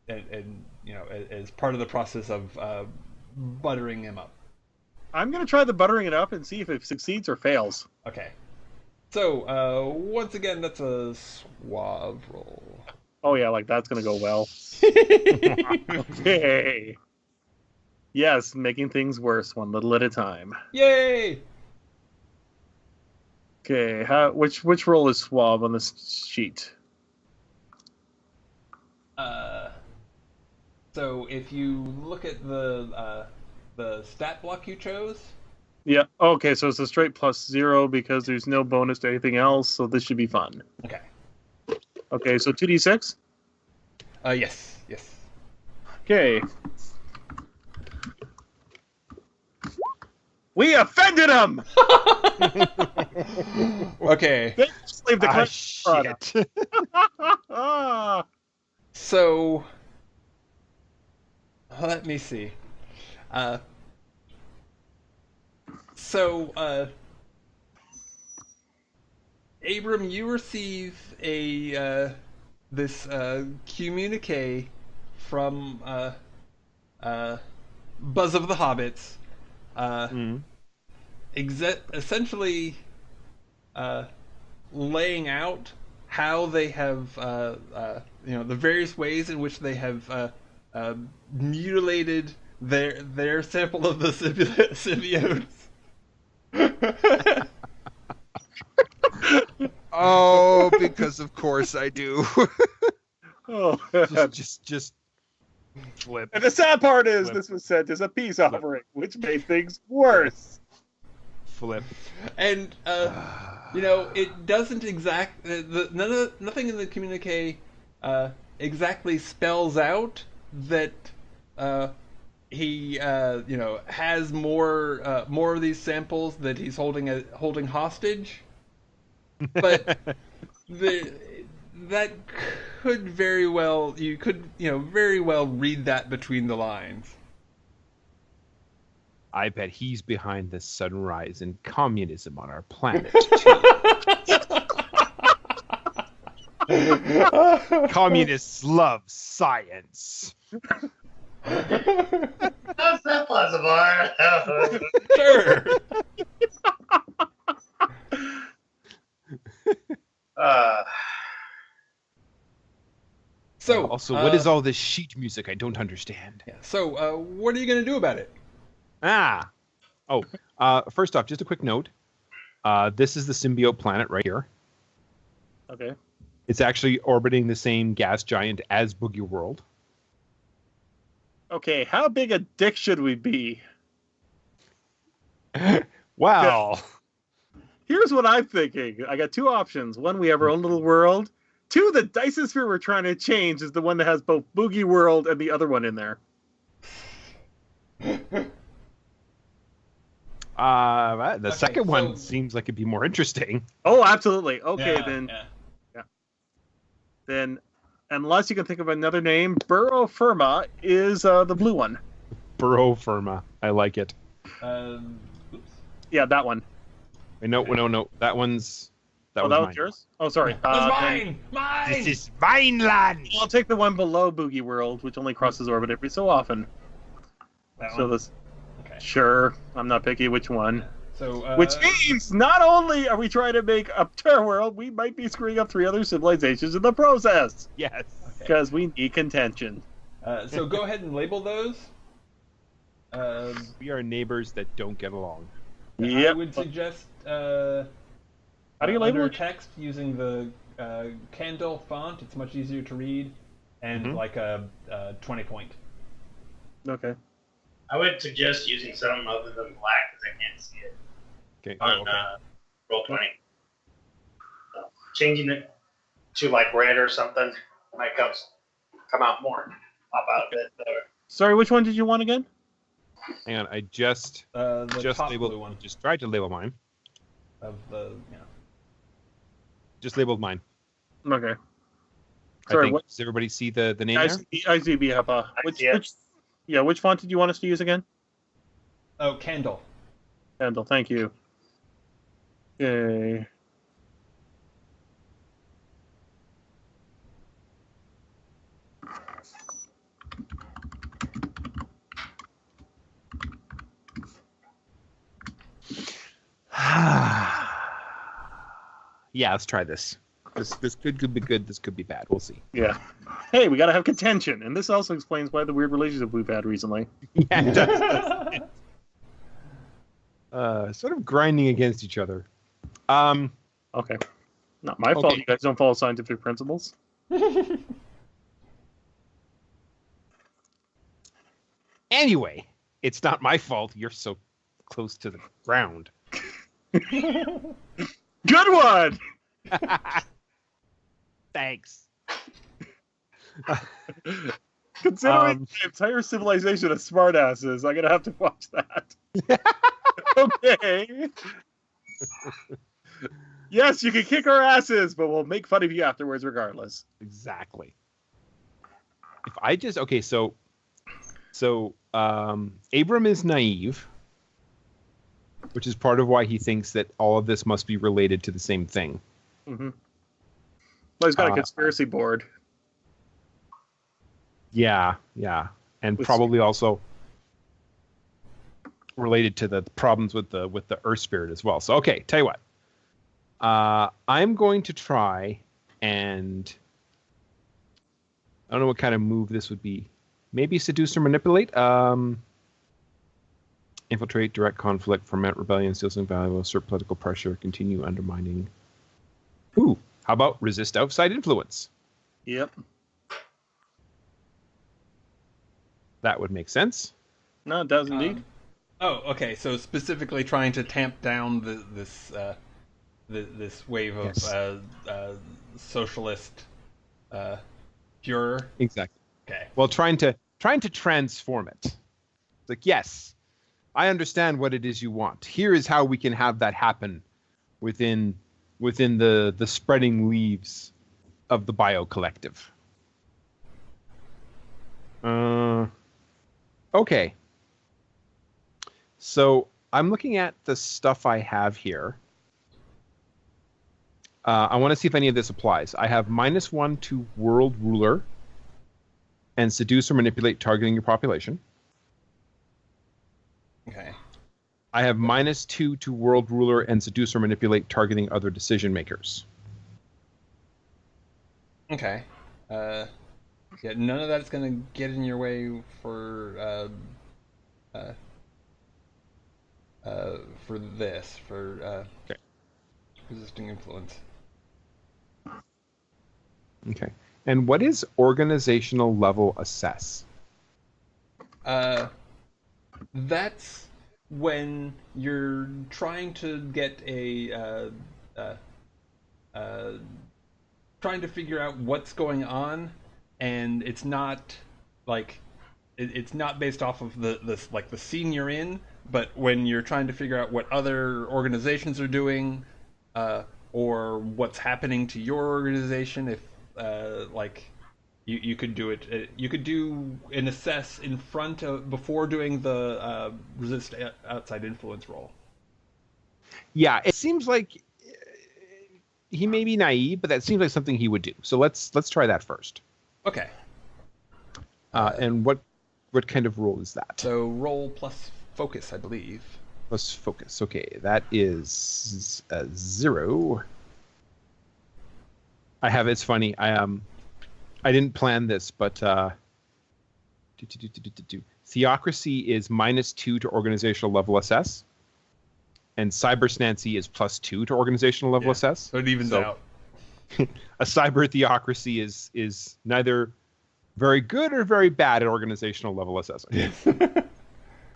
as part of the process of buttering him up. I'm going to try the buttering it up and see if it succeeds or fails. Okay. So, once again, that's a suave roll. Oh, yeah, like that's going to go well. Okay. Yes, making things worse one little at a time. Yay! Okay, which roll is suave on this sheet? So if you look at the stat block you chose. Yeah. Okay, so it's a straight +0 because there's no bonus to anything else, so this should be fun. Okay. Okay, so 2d6? Yes. Okay. We offended him! Okay. They just leave the shit. So let me see. Uh, so, Abram, you receive a this communique from Buzz of the Hobbits, essentially laying out how they have the various ways in which they have mutilated their sample of the symbiotes. Oh, because of course I do. Oh, just flip. and the sad part is Flip. this was sent as a peace offering, which made things worse. Flip. And it doesn't nothing in the communique exactly spells out that he has more of these samples that he's holding hostage, but that could very well very well read that between the lines. I bet he's behind the sunrise in communism on our planet. Communists love science. How's that possible? Sure. So Also, what is all this sheet music? I don't understand. Yeah, so what are you going to do about it? First off, just a quick note. This is the symbiote planet right here. Okay. It's actually orbiting the same gas giant as Boogie World. Okay, how big a dick should we be? Wow. Here's what I'm thinking. I got two options. One, we have our own little world. Two, the Dysosphere we're trying to change is the one that has both Boogie World and the other one in there. The second so- one seems like it'd be more interesting. Oh, absolutely. Okay, Yeah, then. yeah. Then, unless you can think of another name, Burrow Firma is the blue one. Burrow Firma. I like it. Oops. Yeah, that one. Wait, no. That one's... That That was was mine. yours? Oh, sorry. That's Then mine! Mine! This is mine land! I'll take the one below Boogie World, which only crosses orbit every so often. That So one? this, Okay. sure, I'm not picky which one. So, Which means not only are we trying to make a Terra world, we might be screwing up 3 other civilizations in the process. Yes. Because we need contention. so go ahead and label those. We are neighbors that don't get along. I Yep. would suggest How do you label under it? text using the Candle font. It's much easier to read, and like a 20 point. Okay. I would suggest using something other than black because I can't see it Okay. on Roll20. So, changing it to like red or something might come out more, pop out a bit better. Sorry, which one did you want again? Hang on. I just The top labeled blue one Just tried to label mine. of the Just labeled mine. Okay. I Sorry, think, what? does everybody see the name there? I see BFA. I see it. Which font did you want us to use again? Oh, Candle. Candle, thank you. Yay. Yeah, let's try this. This could be good. This could be bad. We'll see. Yeah. Hey, we gotta have contention, and this also explains why the weird relationship we've had recently. Yeah, it does. Sort of grinding against each other. Okay. Not my fault Okay. you guys don't follow scientific principles. Anyway, it's not my fault. You're so close to the ground. Good one! Thanks. Considering the entire civilization of smartasses, I'm gonna have to watch that. Okay. Yes, you can kick our asses, but we'll make fun of you afterwards regardless. Exactly. If I just so So Abram is naive, which is part of why he thinks that all of this must be related to the same thing. Mm-hmm. Well, he's got a conspiracy board. Yeah, and probably also related to the problems with the Earth Spirit as well. So, okay, tell you what. I'm going to try and I don't know what kind of move this would be. Maybe seduce or manipulate. Infiltrate, direct conflict, ferment rebellion, steal something valuable, assert political pressure, continue undermining. Ooh, how about resist outside influence? Yep. That would make sense. No, it does indeed. Okay. So specifically trying to tamp down this wave of Yes. socialist furor. Exactly. Okay. Well, trying to transform it. It's like, yes, I understand what it is you want. Here is how we can have that happen within the spreading leaves of the Bio Collective. Okay. So I'm looking at the stuff I have here. I want to see if any of this applies. I have -1 to World Ruler and seduce or manipulate targeting your population. Okay. I have -2 to World Ruler and seduce or manipulate targeting other decision makers. Okay. Yeah, none of that's gonna get in your way for this for Okay. resisting influence. Okay. And what is organizational level assess? That's when you're trying to get trying to figure out what's going on, and it's not like it's not based off of the scene you're in, but when you're trying to figure out what other organizations are doing, or what's happening to your organization. If you could do it, you could do an assess in front of before doing the resist outside influence roll. Yeah, it seems like he may be naive, but that seems like something he would do. So let's try that first. Okay. And what kind of roll is that? So roll plus focus, I believe. Plus focus. Okay, that is a 0. I have. It's funny. I didn't plan this, but theocracy is -2 to organizational level assess, and cybersnancy is +2 to organizational level assess. So it evens out. A cyber theocracy is neither very good or very bad at organizational level assessing.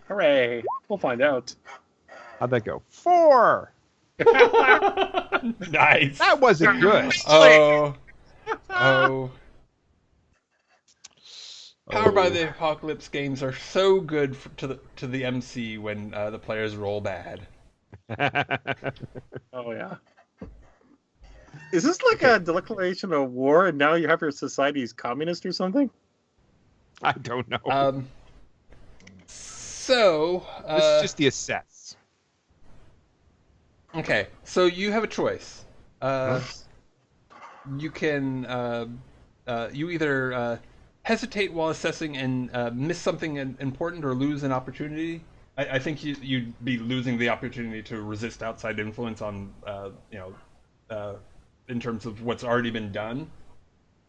Hooray! We'll find out. How'd that go? 4. Nice. That wasn't good. Oh. Powered by the Apocalypse games are so good to the MC when the players roll bad. Oh yeah. Is this like a declaration of war, and now you have your society's communist or something? I don't know. So this is just the assess. Okay, so you have a choice. You can you either hesitate while assessing and miss something important or lose an opportunity. I think you'd be losing the opportunity to resist outside influence on in terms of what's already been done.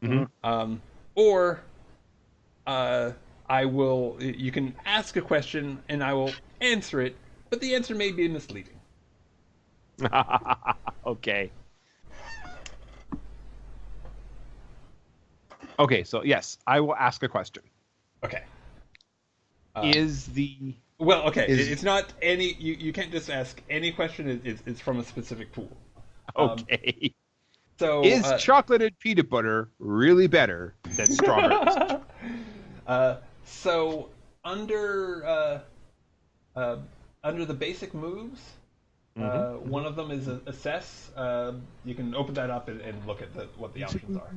Mm-hmm. Or you can ask a question and I will answer it, but the answer may be misleading. Okay. Okay, so yes, I will ask a question. Okay. It's not any. You can't just ask any question. It's from a specific pool. Okay. So is chocolated peanut butter really better than strawberries? So under the basic moves, one of them is assess. You can open that up and look at what the options are.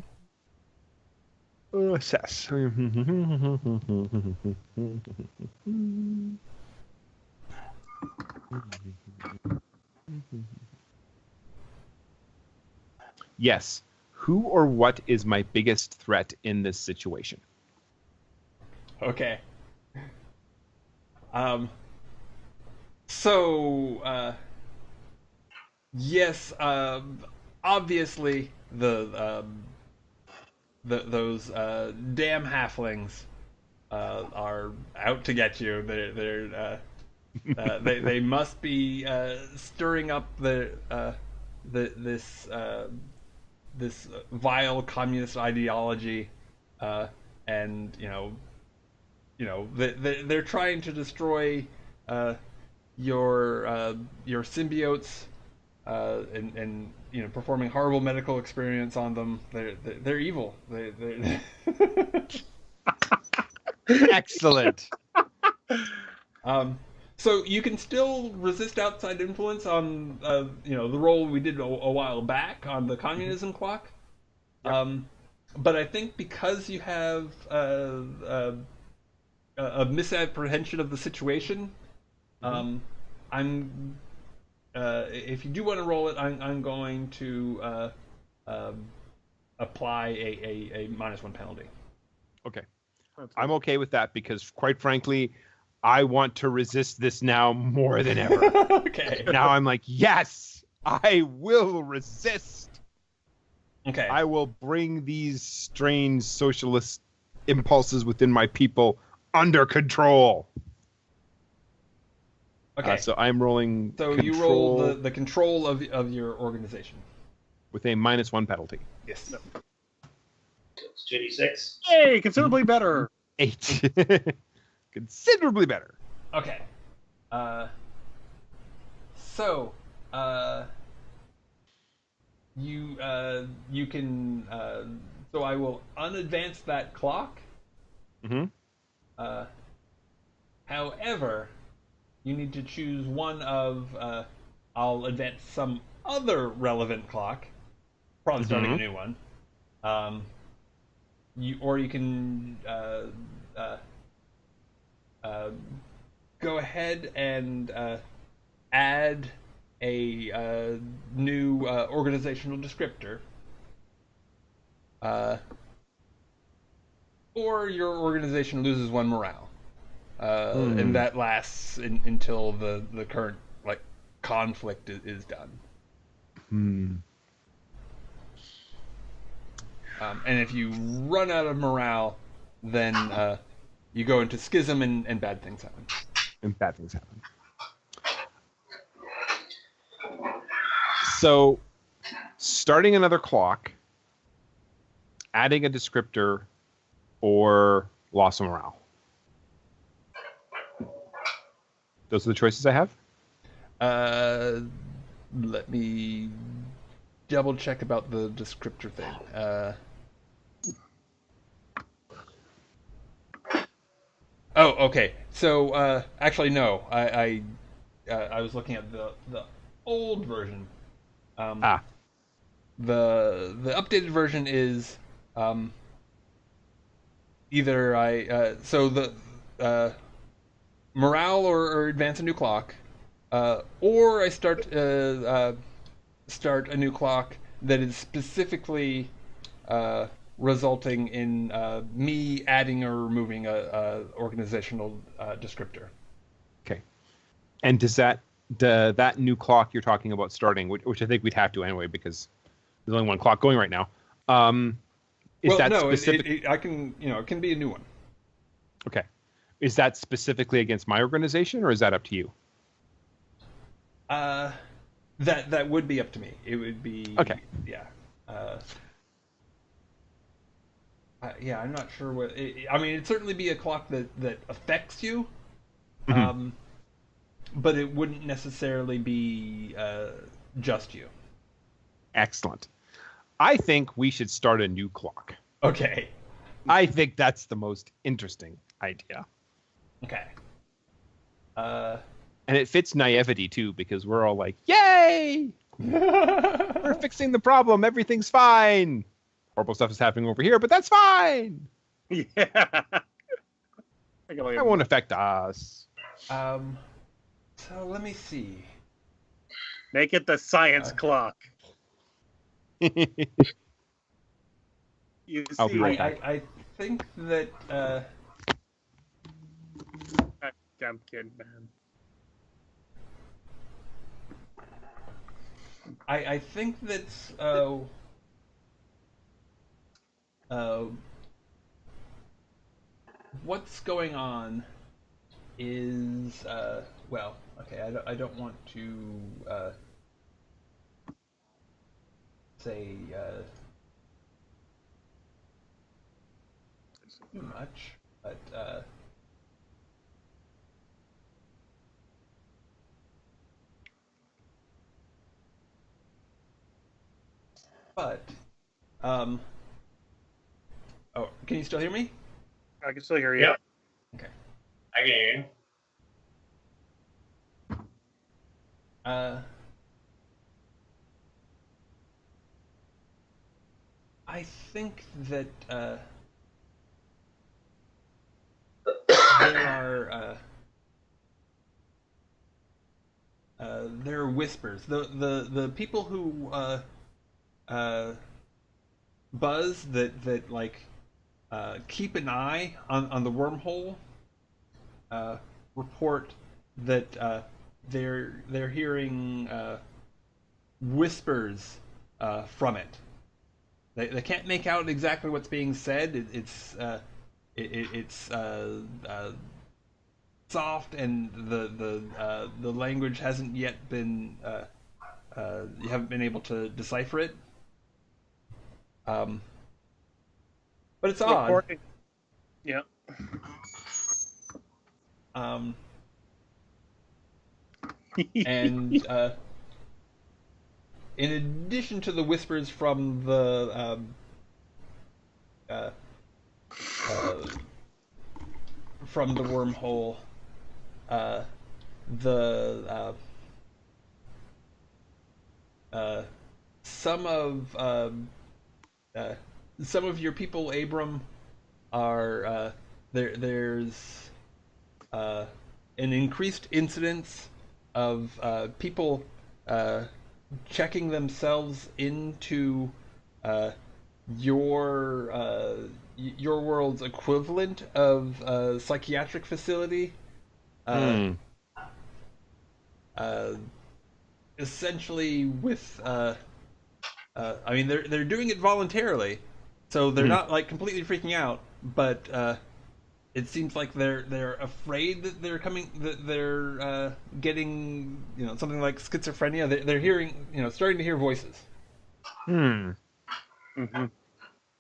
MLSS. Yes. Who or what is my biggest threat in this situation? Okay. So, yes, obviously those damn halflings are out to get you. They must be stirring up this vile communist ideology, and they're trying to destroy your symbiotes, and performing horrible medical experiments on them. They're evil. They're Excellent. So you can still resist outside influence on the role we did a while back on the communism clock. But I think because you have a misapprehension of the situation, I'm if you do want to roll it, I'm going to apply a -1 penalty. Okay. I'm okay with that because, quite frankly, I want to resist this now more than ever. Okay. Now I'm like, yes, I will resist. Okay. I will bring these strange socialist impulses within my people under control. Okay. So I'm rolling. So you roll the control of your organization with a -1 penalty. Yes. It's 2d6. Hey, considerably better. 8. Considerably better. Okay. So, you can. So I will unadvance that clock. Mm-hmm. However, you need to choose one of. I'll advance some other relevant clock, probably starting a new one. You can go ahead and add a new organizational descriptor, or your organization loses 1 morale, and that lasts until the current conflict is done. And if you run out of morale, then you go into schism and bad things happen. So, starting another clock, adding a descriptor, or loss of morale. Those are the choices I have? Let me double check about the descriptor thing. Oh, okay. So, actually, no. I was looking at the old version. The updated version is either so the morale or advance a new clock, or I start a new clock that is specifically resulting in me adding or removing a organizational descriptor. Okay. And does that new clock you're talking about starting, which I think we'd have to anyway because there's only one clock going right now. Specific? I can, it can be a new one. Okay. Is that specifically against my organization, or is that up to you? That would be up to me. It would be okay. Yeah. Yeah, I'm not sure what. It'd certainly be a clock that affects you, but it wouldn't necessarily be just you. Excellent. I think we should start a new clock. Okay. I think that's the most interesting idea. Okay. And it fits naivety too, because we're all like, "Yay! We're fixing the problem. Everything's fine." horrible stuff is happening over here, but that's fine. Yeah. That won't affect us. So let me see. Make it the science clock. You I'll be see, right back. I think that I'm kidding, man. I think that what's going on is well, okay, I don't want to say too much, but oh, can you still hear me? I can still hear you. Yep. Okay. I can hear you. I think that there are whispers. The people who buzz that like keep an eye on the wormhole report that they're hearing whispers from it. They can't make out exactly what's being said. It's soft, and the language hasn't yet been you haven't been able to decipher it. But it's odd. Recording. Yeah. And in addition to the whispers from the wormhole, the some of your people, Abram, are there's an increased incidence of people checking themselves into your world's equivalent of a psychiatric facility. Essentially, with I mean, they're doing it voluntarily, so they're not like completely freaking out, but it seems like they're afraid that they're getting, you know, something like schizophrenia. They're hearing, you know, starting to hear voices. Mm-hmm.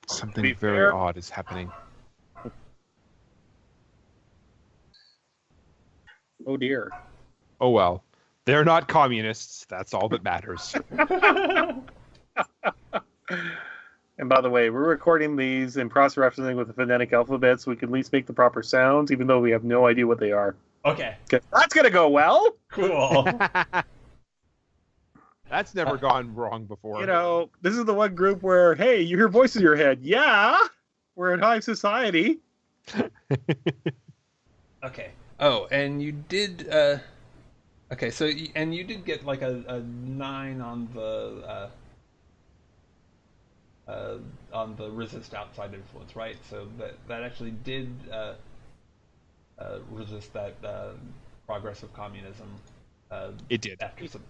Something very odd is happening. Oh dear. Oh well. They're not communists. That's all that matters. And by the way, we're recording these and cross-referencing with the phonetic alphabet so we can at least make the proper sounds, even though we have no idea what they are. Okay. That's going to go well. Cool. That's never gone wrong before. You know, this is the one group where, hey, you hear voices in your head. Yeah, we're in high society. Okay. Oh, and you did. Okay, so and you did get like a 9 on the resist outside influence, right? So that actually did resist that progress of communism. It did. After some, yeah.